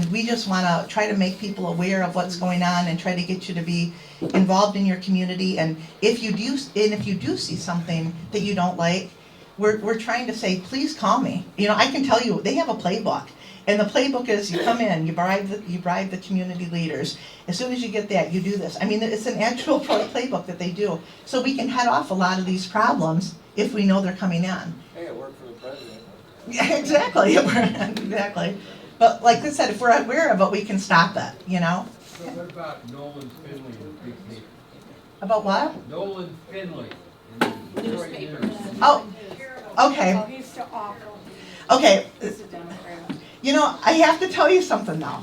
we just want to try to make people aware of what's going on and try to get you to be involved in your community. And if you do see something that you don't like, we're trying to say, please call me. I can tell you, they have a playbook. And the playbook is, you come in, you bribe the community leaders. As soon as you get that, you do this. I mean, it's an actual playbook that they do. So we can head off a lot of these problems if we know they're coming in. Hey, it worked for the president. Yeah, exactly. Exactly. But like I said, if we're aware of it, we can stop it, So what about Nolan Finley and Big Paper? About what? Nolan Finley in the newspapers. Oh, okay. Oh, he's so awful. Okay. He's a Democrat. I have to tell you something though.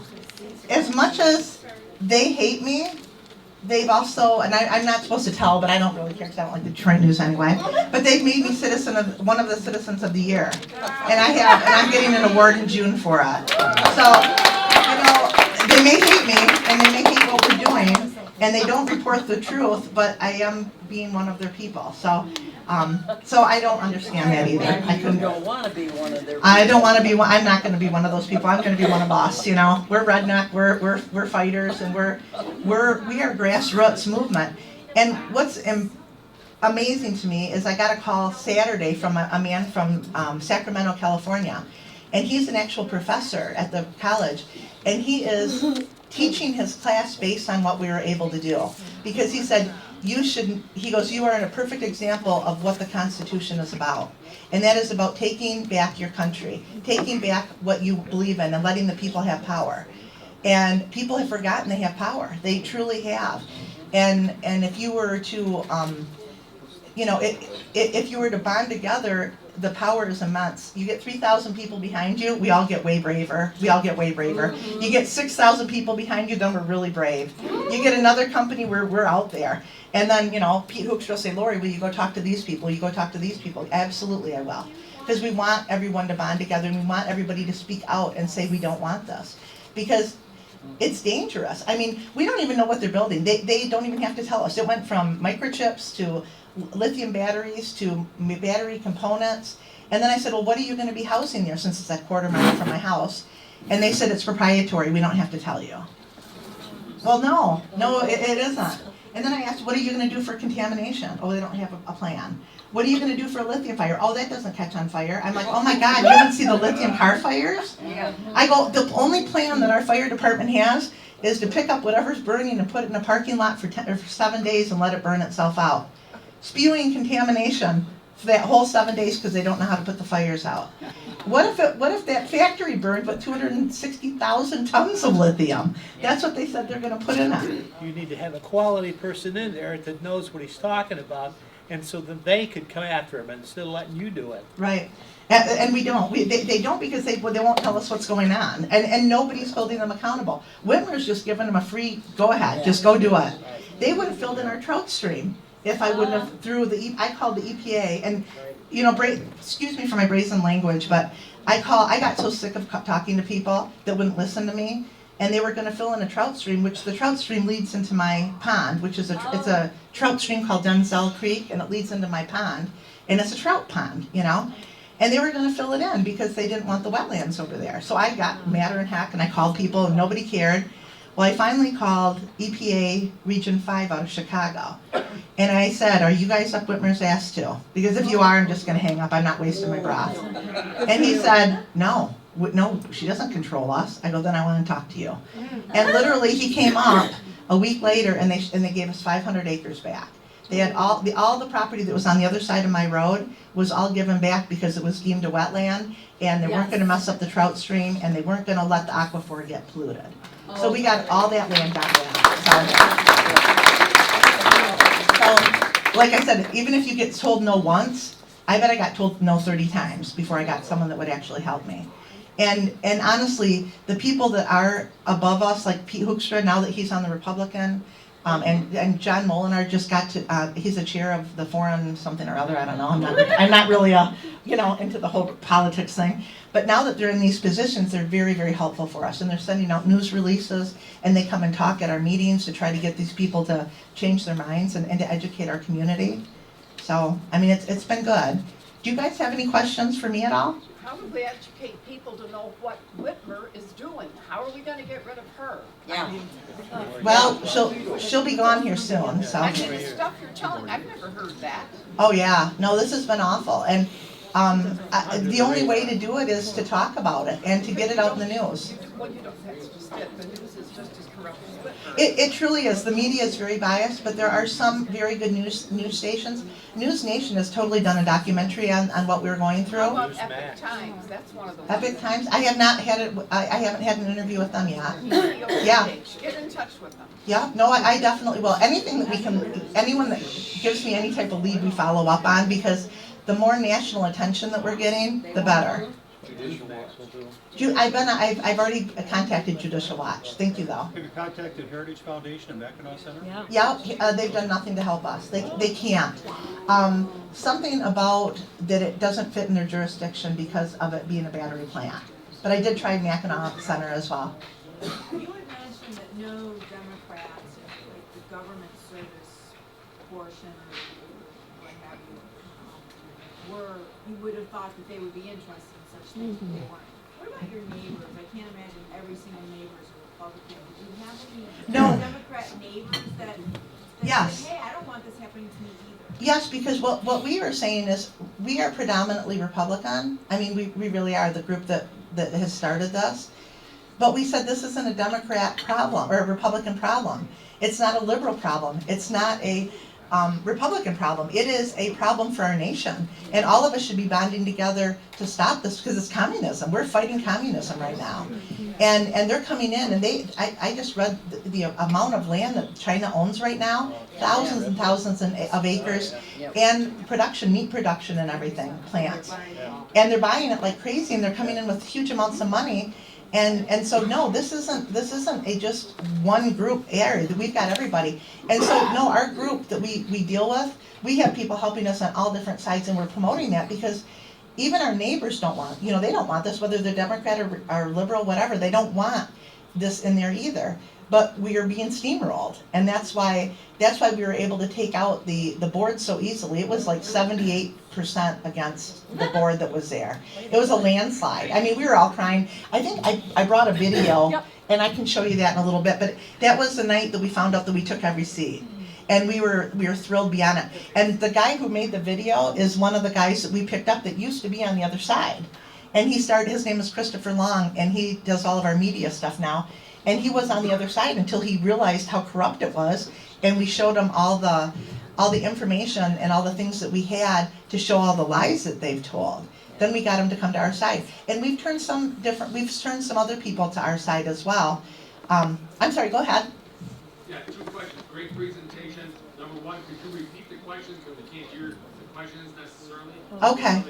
As much as they hate me, they've also, and I'm not supposed to tell, but I don't really care because I don't like the Detroit news anyway, but they've made me one of the citizens of the year. And I'm getting an award in June for it. So, they may hate me and they may hate what we're doing and they don't report the truth, but I am being one of their people. So I don't understand that either. You don't want to be one of their people. I don't want to be one. I'm not going to be one of those people. I'm going to be one of us. We're redneck. We're fighters, and we are grassroots movement. And what's amazing to me is I got a call Saturday from a man from Sacramento, California, and he's an actual professor at the college, and he is teaching his class based on what we were able to do, because he said, he goes, you are a perfect example of what the Constitution is about. And that is about taking back your country, taking back what you believe in and letting the people have power. And people have forgotten they have power. They truly have. And if you were to, if you were to bond together, the power is immense. You get 3,000 people behind you, we all get way braver. We all get way braver. You get 6,000 people behind you, then we're really brave. You get another company where we're out there. And then, Pete Hooks will say, Lori, will you go talk to these people? Will you go talk to these people? Absolutely, I will. Because we want everyone to bond together, and we want everybody to speak out and say we don't want this. Because it's dangerous. I mean, we don't even know what they're building. They don't even have to tell us. It went from microchips to lithium batteries to battery components. And then I said, well, what are you going to be housing there, since it's a quarter mile from my house? And they said, it's proprietary. We don't have to tell you. Well, no, it isn't. And then I asked, what are you going to do for contamination? Oh, they don't have a plan. What are you going to do for a lithium fire? Oh, that doesn't catch on fire. I'm like, oh my God, you haven't seen the lithium car fires? I go, the only plan that our fire department has is to pick up whatever's burning and put it in a parking lot for 7 days and let it burn itself out. Spewing contamination for that whole 7 days because they don't know how to put the fires out. What if that factory burned but 260,000 tons of lithium? That's what they said they're going to put in it. You need to have a quality person in there that knows what he's talking about And so then they could come after him instead of letting you do it. Right. And we don't. They don't because they won't tell us what's going on. And nobody's holding them accountable. Whitmer's just giving them a free go ahead. Just go do it. They would have filled in our trout stream if I wouldn't have I called the EPA and, you know, excuse me for my brazen language, but I got so sick of talking to people that wouldn't listen to me. And they were going to fill in a trout stream, which the trout stream leads into my pond, which is it's a trout stream called Denzel Creek, and it leads into my pond, and it's a trout pond, you know. And they were going to fill it in because they didn't want the wetlands over there. So I got madder than heck, and I called people, and nobody cared. Well, I finally called EPA Region 5 out of Chicago, and I said, "Are you guys up Whitmer's ass too? Because if you are, I'm just going to hang up. I'm not wasting my breath." And he said, "No, she doesn't control us." I go, "Then I want to talk to you." And literally, he came up a week later, and they gave us 500 acres back. They had all the property that was on the other side of my road was all given back because it was deemed a wetland, and they weren't going to mess up the trout stream, and they weren't going to let the aquifer get polluted. So we got all that land back. So, like I said, even if you get told no once, I bet I got told no 30 times before I got someone that would actually help me. And honestly, the people that are above us, like Pete Hoekstra, now that he's on the Republican, and John Molinar just got to, he's a chair of the foreign something or other, I don't know, I'm not really into the whole politics thing. But now that they're in these positions, they're very, very helpful for us. And they're sending out news releases, and they come and talk at our meetings to try to get these people to change their minds and to educate our community. So, I mean, it's been good. Do you guys have any questions for me at all? How do we educate people to know what Whitmer is doing? How are we going to get rid of her? Yeah. Well, she'll be gone here soon, so. I mean, the stuff you're telling, I've never heard that. Oh, yeah. No, this has been awful. And the only way to do it is to talk about it and to get it out in the news. Well, you don't, that's just it. The news is just as corrupt as Whitmer. It truly is. The media is very biased, but there are some very good news stations. News Nation has totally done a documentary on what we were going through. How about Epic Times? That's one of the Epic Times? I have not had it. I haven't had an interview with them yet. Yeah. Get in touch with them. Yeah. No, I definitely will. Anything that we can, anyone that gives me any type of lead, we follow up on, because the more national attention that we're getting, the better. I've already contacted Judicial Watch. Thank you, though. Have you contacted Heritage Foundation and Mackinac Center? Yeah, they've done nothing to help us. They can't. Something about that it doesn't fit in their jurisdiction because of it being a battery plant. But I did try Mackinac Center as well. You had mentioned that no Democrats, like the government service portion or what have you, you would have thought that they would be interested in such things, but they weren't. What about your neighbors? I can't imagine every single neighbor is a Republican. Did you have any Democrat neighbors that Yes. said, hey, I don't want this happening to me either? Yes, because what we were saying is we are predominantly Republican. I mean, we really are the group that has started this. But we said this isn't a Democrat problem or a Republican problem. It's not a liberal problem. It's not a Republican problem. It is a problem for our nation. And all of us should be banding together to stop this because it's communism. We're fighting communism right now. And they're coming in and I just read the amount of land that China owns right now, thousands and thousands of acres, and production, meat production and everything, plants. And they're buying it like crazy and they're coming in with huge amounts of money. And so no, this isn't a just one group area. We've got everybody. And so no, our group that we deal with, we have people helping us on all different sides, and we're promoting that because even our neighbors don't want, they don't want this, whether they're Democrat or liberal, whatever, they don't want this in there either. But we are being steamrolled, and that's why we were able to take out the board so easily. It was like 78% against the board that was there. It was a landslide. I mean, we were all crying. I think I brought a video, and I can show you that in a little bit. But that was the night that we found out that we took every seat, and we were thrilled beyond it. And the guy who made the video is one of the guys that we picked up that used to be on the other side, and his name is Christopher Long, and he does all of our media stuff now. And he was on the other side until he realized how corrupt it was, and we showed him all the information and all the things that we had to show all the lies that they've told. Then we got him to come to our side, and we've turned some other people to our side as well. I'm sorry, go ahead. Yeah, 2 questions. Great presentation. Number one, could you repeat the questions because we can't hear the questions necessarily? Okay.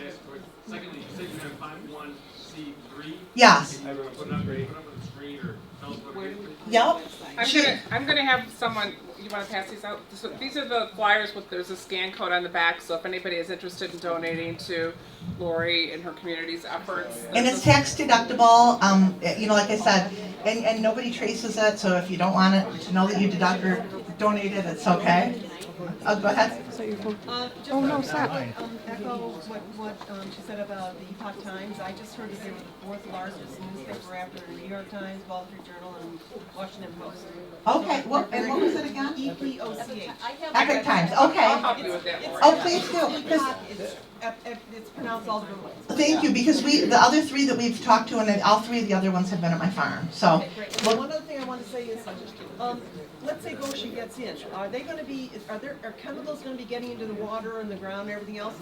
Secondly, you said you have 51C3. Yes. Can you put it up on the screen or tell us what it is? Yep. I'm gonna have someone, you wanna pass these out? So these are the flyers with, there's a scan code on the back, so if anybody is interested in donating to Lori and her community's efforts. And it's tax deductible, you know, like I said, and nobody traces it, so if you don't want it to know that you deduct or donated, it's okay. Go ahead. Oh, no, stop. Echo what she said about the Epoch Times. I just heard that they were the fourth largest newspaper after the New York Times, Wall Street Journal, and Washington Post. Okay, well, and what was it again? EPOCH. Epic Times, I'll okay. help you with that, Lori. Oh, please do, 'cause It's pronounced all different ways. thank you, because the other three that we've talked to, and all three of the other ones have been at my farm, so. Okay, great. And one other thing I want to say is, let's say Goshen gets in. Are they going to be? Are chemicals going to be getting into the water and the ground and everything else?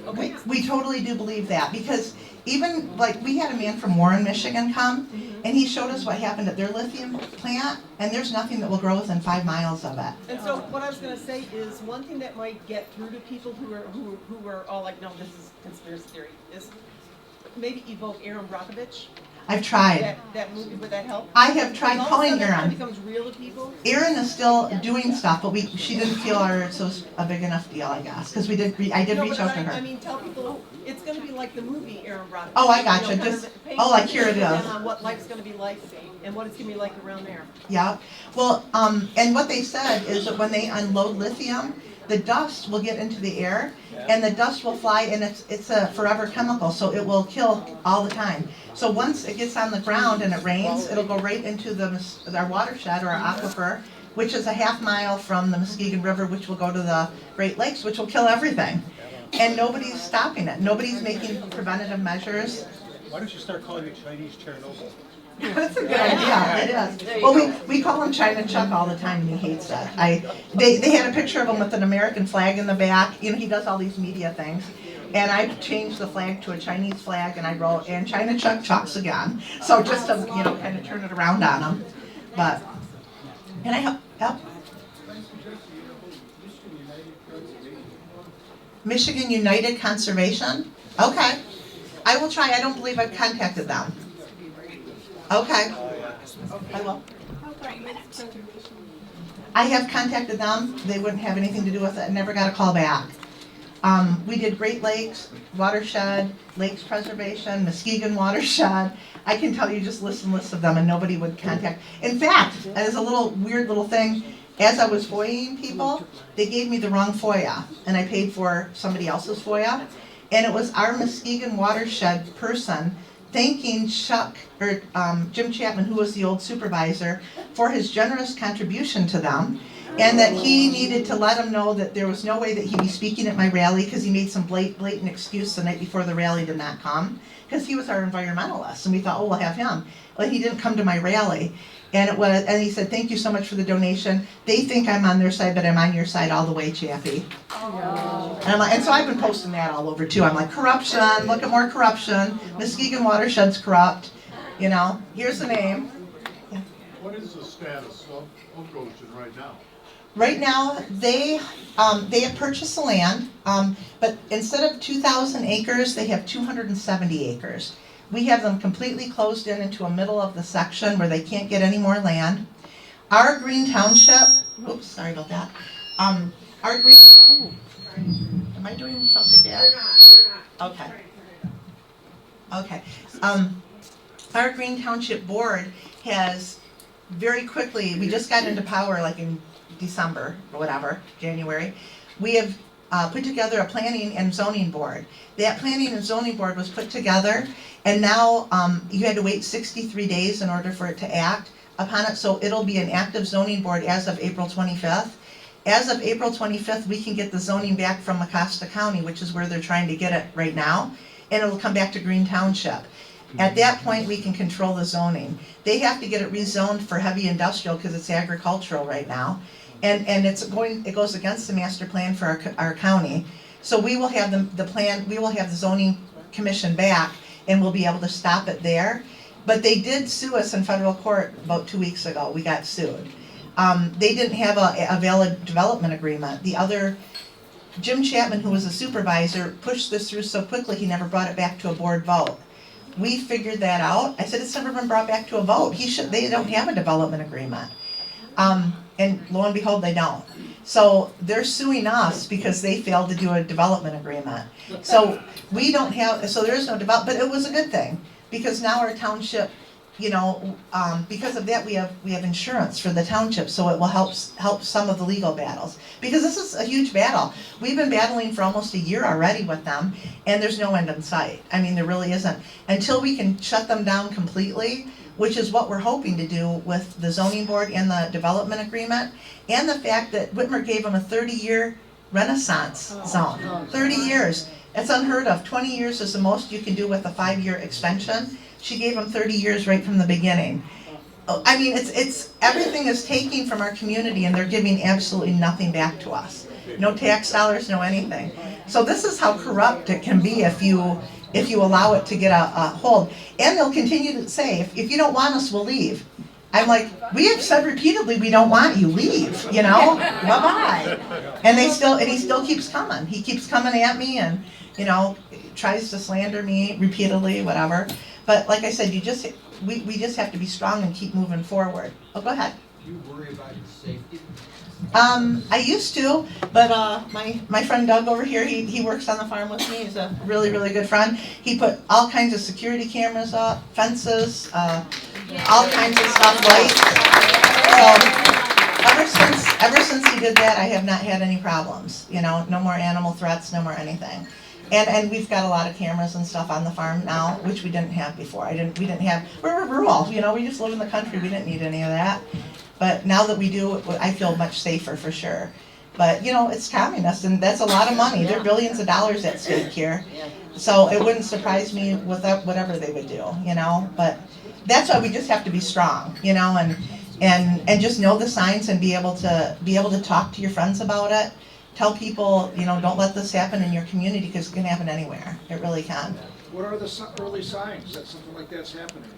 Okay. We totally do believe that, because even, like, we had a man from Warren, Michigan come, and he showed us what happened at their lithium plant, and there's nothing that will grow within 5 miles of it. And so what I was going to say is one thing that might get through to people who are all like, no, this is conspiracy theory, is maybe evoke Aaron Brockovich. I've tried. That movie, would that help? I have tried calling Aaron. Aaron. It becomes real to people. Aaron is still doing stuff, but she didn't feel it was a big enough deal, I guess, because I did reach out to her. I mean, tell people it's going to be like the movie Aaron Brockovich. Oh, I gotcha. You know, Just kind of here it is. on what life's going to be like and what it's going to be like around there. Yeah. Well, and what they said is that when they unload lithium, the dust will get into the air, and the dust will fly, and it's a forever chemical, so it will kill all the time. So once it gets on the ground and it rains, it'll go right into our watershed or our aquifer, which is a half mile from the Muskegon River, which will go to the Great Lakes, which will kill everything. And nobody's stopping it. Nobody's making preventative measures. Why don't you start calling it Chinese Chernobyl? That's a good idea, it is. Well, we call him China Chuck all the time, and he hates that. They had a picture of him with an American flag in the back. You know, he does all these media things. And I changed the flag to a Chinese flag, and I wrote, and China Chuck talks again. So just to, you know, kind of turn it around on him. But, and I help. Michigan United Conservation? Okay. I will try. I don't believe I've contacted them. Okay. I will. I have contacted them. They wouldn't have anything to do with it. Never got a call back. We did Great Lakes, Watershed, Lakes Preservation, Muskegon Watershed. I can tell you just lists and lists of them, and nobody would contact. In fact, as a little weird little thing, as I was FOIAing people, they gave me the wrong FOIA, and I paid for somebody else's FOIA. And it was our Muskegon Watershed person thanking Jim Chapman, who was the old supervisor, for his generous contribution to them, and that he needed to let him know that there was no way that he'd be speaking at my rally because he made some blatant excuse the night before the rally did not come, because he was our environmentalist, and we thought, oh, we'll have him. But he didn't come to my rally, and he said, thank you so much for the donation. They think I'm on their side, but I'm on your side all the way, Chappie. And so I've been posting that all over too. I'm like, corruption, look at more corruption. Muskegon Watershed's corrupt. You know, here's the name. Yeah. What is the status of Goshen right now? Right now, they have purchased the land, but instead of 2,000 acres, they have 270 acres. We have them completely closed in into a middle of the section where they can't get any more land. Our Green Township, oops, sorry about that. Our Green, am I doing something bad? You're not. Okay. Okay. Our Green Township Board has very quickly, we just got into power like in December or whatever, January. We have put together a planning and zoning board. That planning and zoning board was put together, and now you had to wait 63 days in order for it to act upon it, so it'll be an active zoning board as of April 25th. As of April 25th, we can get the zoning back from Mecosta County, which is where they're trying to get it right now, and it'll come back to Green Township. At that point, we can control the zoning. They have to get it rezoned for heavy industrial because it's agricultural right now, and it goes against the master plan for our county. So we will have the plan. We will have the zoning commission back, and we'll be able to stop it there. But they did sue us in federal court about 2 weeks ago. We got sued. they didn't have a valid development agreement. The other, Jim Chapman, who was a supervisor, pushed this through so quickly he never brought it back to a board vote. We figured that out. I said, it's never been brought back to a vote. They don't have a development agreement. And lo and behold, they don't. So they're suing us because they failed to do a development agreement. So we don't have, so there is no but it was a good thing, because now our township, you know, because of that we have insurance for the township, so it will help some of the legal battles. Because this is a huge battle. We've been battling for almost a year already with them, and there's no end in sight. I mean, there really isn't. Until we can shut them down completely, which is what we're hoping to do with the zoning board and the development agreement, and the fact that Whitmer gave them a 30-year renaissance zone. 30 years. It's unheard of. 20 years is the most you can do with a 5-year extension. She gave them 30 years right from the beginning. I mean, it's everything is taking from our community, and they're giving absolutely nothing back to us. No tax dollars, no anything. So this is how corrupt it can be if you allow it to get a hold. And they'll continue to say, if you don't want us, we'll leave. I'm like, we have said repeatedly, we don't want you, leave, you know, bye-bye. And he still keeps coming. He keeps coming at me and, you know, tries to slander me repeatedly, whatever. But like I said, we just have to be strong and keep moving forward. Oh, go ahead. Do you worry about your safety? I used to, but my friend Doug over here, he works on the farm with me. He's a really, really good friend. He put all kinds of security cameras up, fences, all kinds of stuff, lights. So ever since he did that, I have not had any problems. You know, no more animal threats, no more anything. And we've got a lot of cameras and stuff on the farm now, which we didn't have before. We're rural, you know, we just live in the country. We didn't need any of that. But now that we do, I feel much safer for sure. But, you know, it's communist, and that's a lot of money. There are billions of dollars at stake here. So it wouldn't surprise me with whatever they would do, you know. But that's why we just have to be strong, you know, and just know the signs and be able to talk to your friends about it. Tell people, you know, don't let this happen in your community, because it can happen anywhere. It really can. What are the early signs that something like that's happening?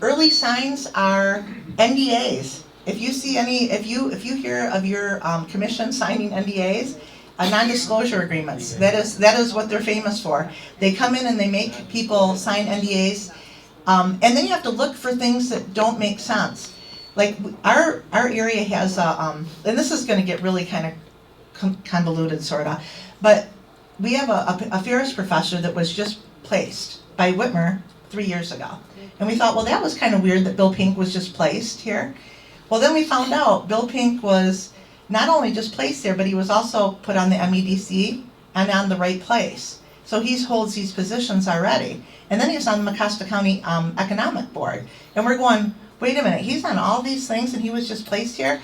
Early signs are NDAs. If you see if you hear of your commission signing NDAs, non-disclosure agreements, that is what they're famous for. They come in and they make people sign NDAs, and then you have to look for things that don't make sense. Like our area has and this is going to get really kind of convoluted, sorta, but we have a Ferris professor that was just placed by Whitmer 3 years ago, and we thought, well, that was kind of weird that Bill Pink was just placed here. Well, then we found out Bill Pink was not only just placed there, but he was also put on the MEDC and on the right place. So he holds these positions already. And then he was on the Muskegon County Economic Board. And we're going, wait a minute, he's on all these things and he was just placed here?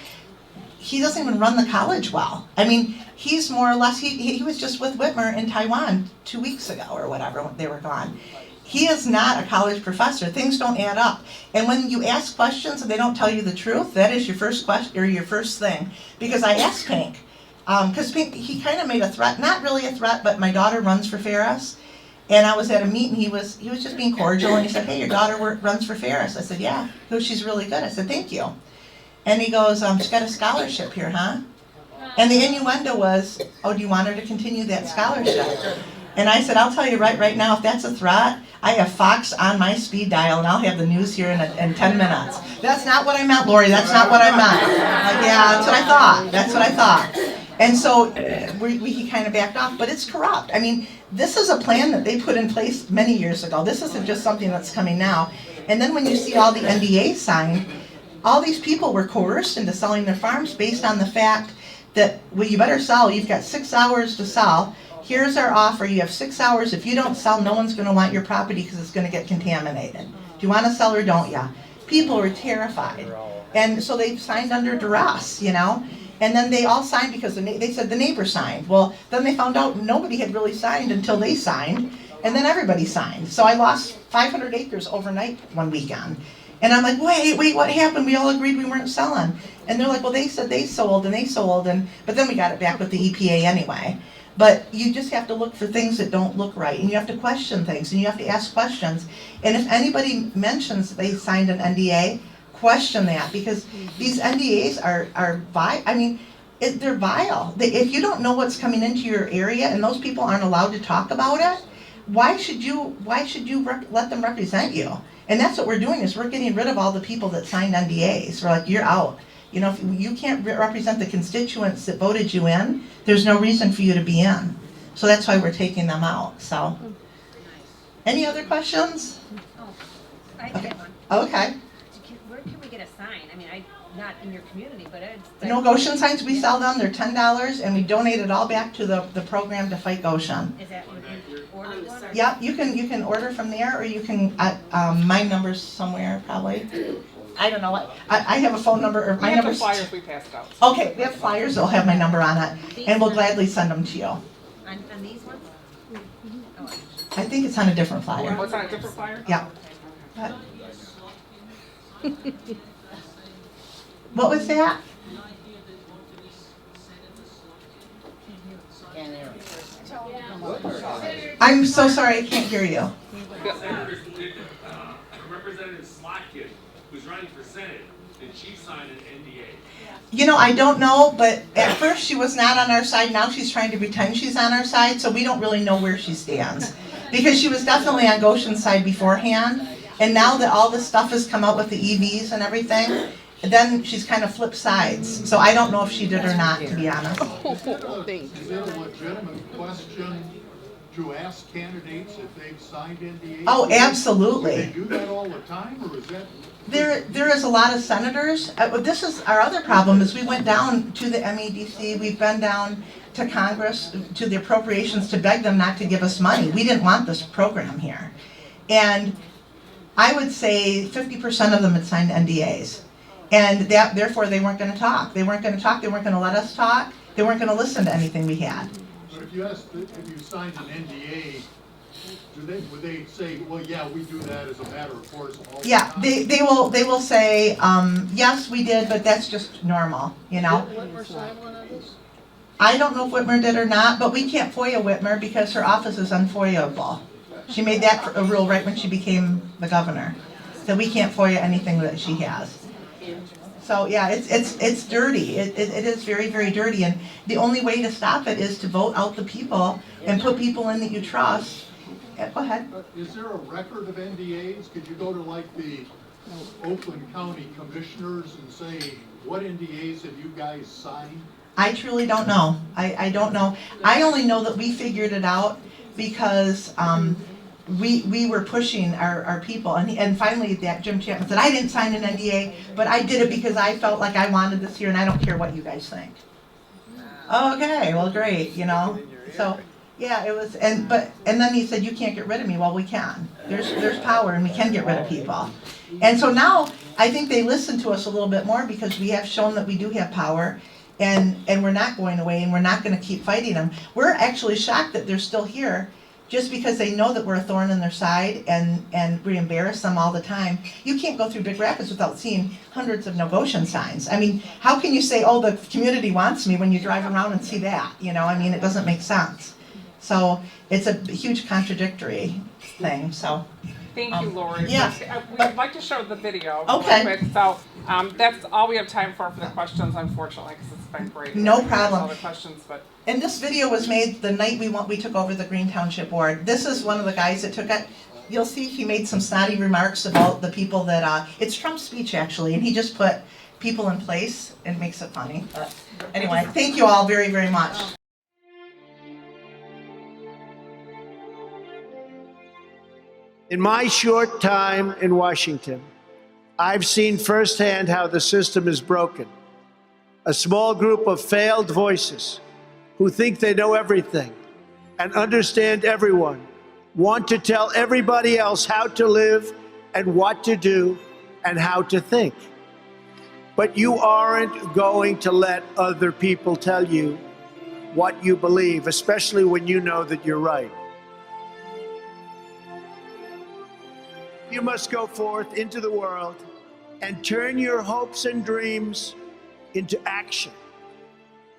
He doesn't even run the college well. I mean, he's more or less, he was just with Whitmer in Taiwan 2 weeks ago or whatever, when they were gone. He is not a college professor. Things don't add up. And when you ask questions and they don't tell you the truth, that is your first question, or your first thing. Because I asked Pink, because Pink, he kind of made a threat, not really a threat, but my daughter runs for Ferris. And I was at a meeting, he was just being cordial, and he said, hey, your daughter runs for Ferris. I said, yeah. He goes, she's really good. I said, thank you. And he goes, she's got a scholarship here, huh? And the innuendo was, oh, do you want her to continue that scholarship? And I said, I'll tell you right now, if that's a threat, I have Fox on my speed dial, and I'll have the news here in 10 minutes. That's not what I meant, Lori. That's not what I meant. Yeah, that's what I thought. That's what I thought. And so he kind of backed off, but it's corrupt. I mean, this is a plan that they put in place many years ago. This isn't just something that's coming now. And then when you see all the NDAs signed, all these people were coerced into selling their farms based on the fact that, well, you better sell. You've got 6 hours to sell. Here's our offer. You have 6 hours. If you don't sell, no one's going to want your property because it's going to get contaminated. Do you want to sell or don't you? People were terrified. And so they signed under duress, you know. And then they all signed because they said the neighbor signed. Well, then they found out nobody had really signed until they signed. And then everybody signed. So I lost 500 acres overnight one weekend. And I'm like, wait, what happened? We all agreed we weren't selling. And they're like, well, they said they sold, but then we got it back with the EPA anyway. But you just have to look for things that don't look right, and you have to question things, and you have to ask questions. And if anybody mentions they signed an NDA, question that, because these NDAs are they're vile. If you don't know what's coming into your area and those people aren't allowed to talk about it, why should you let them represent you? And that's what we're doing, is we're getting rid of all the people that signed NDAs. We're like, you're out. You know, if you can't represent the constituents that voted you in, there's no reason for you to be in. So that's why we're taking them out. So, any other questions? Oh, I have one. Okay. Where can we get a sign? I mean, not in your community, but it's. No Goshen signs, we sell them, they're $10, and we donate it all back to the program to fight Goshen. Is that what you order one? Yeah, you can order from there, or you can, my number's somewhere probably. I don't know, I have a phone number, or my number's. We have the flyers we passed out. Okay, we have flyers that'll have my number on it, and we'll gladly send them to you. On these ones? Oh, I think it's on a different flyer. Oh, it's on a different flyer? Yeah. What was that? I'm so sorry, I can't hear you. Representative Slotkin, who's running for Senate, did she sign an NDA? You know, I don't know, but at first she was not on our side. Now she's trying to pretend she's on our side, so we don't really know where she stands. Because she was definitely on Goshen's side beforehand, and now that all this stuff has come out with the EVs and everything, then she's kind of flipped sides. So I don't know if she did or not, to be honest. Is it a legitimate question to ask candidates if they've signed NDAs? Oh, absolutely. Do they do that all the time, or is that? There is a lot of senators. This is our other problem, is we went down to the MEDC, we've been down to Congress, to the appropriations, to beg them not to give us money. We didn't want this program here. And I would say 50% of them had signed NDAs. And therefore they weren't going to talk. They weren't going to talk, they weren't going to let us talk, they weren't going to listen to anything we had. But if you signed an NDA, would they say, well, yeah, we do that as a matter of course all the Yeah, time? they will say, yes, we did, but that's just normal, you know? I don't know if Whitmer did or not, but we can't FOIA Whitmer because her office is unFOIAable. She made that a rule right when she became the governor, that we can't FOIA anything that she has. So yeah, it's dirty. It is very, very dirty, and the only way to stop it is to vote out the people and put people in that you trust. Yeah, go ahead. Is there a record of NDAs? Could you go to like the Oakland County Commissioners and say, what NDAs have you guys signed? I truly don't know. I don't know. I only know that we figured it out because we were pushing our people, and finally that Jim Chapman said, I didn't sign an NDA, but I did it because I felt like I wanted this here, and I don't care what you guys think. Okay, well, great, you know. So yeah, it was, and then he said, you can't get rid of me. Well, we can. There's power, and we can get rid of people. And so now I think they listen to us a little bit more because we have shown that we do have power. And we're not going away, and we're not going to keep fighting them. We're actually shocked that they're still here, just because they know that we're a thorn in their side, and we embarrass them all the time. You can't go through Big Rapids without seeing hundreds of no Goshen signs. I mean, how can you say, oh, the community wants me when you drive around and see that? You know, I mean, it doesn't make sense. So it's a huge contradictory thing. So. Thank you, Lori. Yeah. We'd like to show the video. Okay. Real quick. So that's all we have time for the questions, unfortunately, because it's been great. No problem. All the questions, but. And this video was made the night we took over the Green Township Board. This is one of the guys that took it. You'll see he made some snotty remarks about the people that, it's Trump's speech actually, and he just put people in place and makes it funny. But anyway, thank you all very, very much. In my short time in Washington, I've seen firsthand how the system is broken. A small group of failed voices who think they know everything and understand everyone want to tell everybody else how to live and what to do and how to think. But you aren't going to let other people tell you what you believe, especially when you know that you're right. You must go forth into the world and turn your hopes and dreams into action.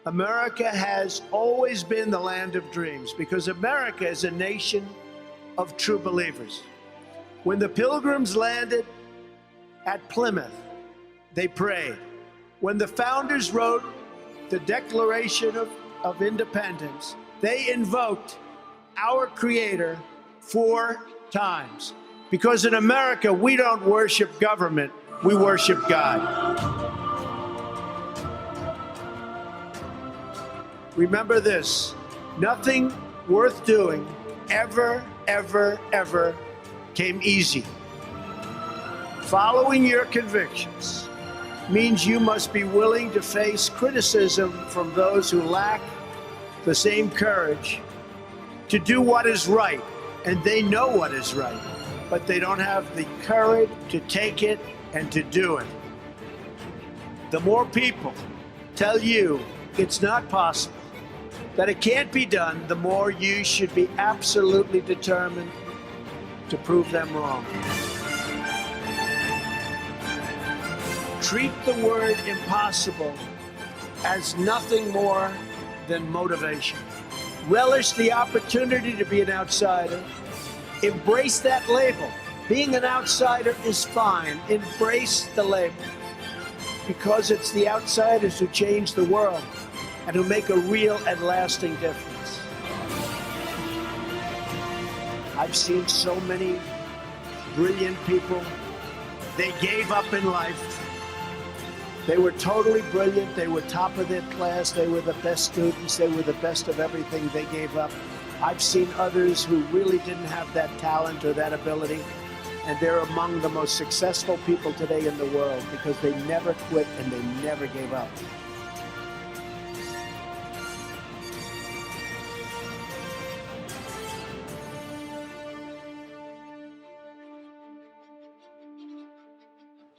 America has always been the land of dreams because America is a nation of true believers. When the Pilgrims landed at Plymouth They prayed. When the founders wrote the Declaration of Independence, they invoked our Creator 4 times. Because in America, we don't worship government, we worship God. Remember this, nothing worth doing ever came easy. Following your convictions means you must be willing to face criticism from those who lack the same courage to do what is right, and they know what is right, but they don't have the courage to take it and to do it. The more people tell you it's not possible, that it can't be done, the more you should be absolutely determined to prove them wrong. Treat the word impossible as nothing more than motivation. Relish the opportunity to be an outsider. Embrace that label. Being an outsider is fine. Embrace the label. Because it's the outsiders who change the world and who make a real and lasting difference. I've seen so many brilliant people. They gave up in life. They were totally brilliant. They were top of their class. They were the best students. They were the best of everything. They gave up. I've seen others who really didn't have that talent or that ability, and they're among the most successful people today in the world because they never quit and they never gave up.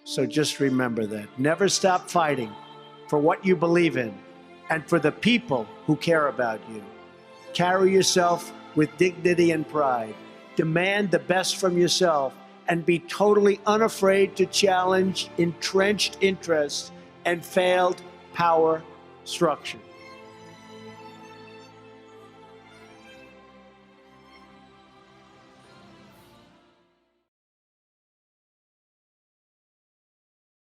So just remember that. Never stop fighting for what you believe in and for the people who care about you. Carry yourself with dignity and pride. Demand the best from yourself and be totally unafraid to challenge entrenched interests and failed power structures.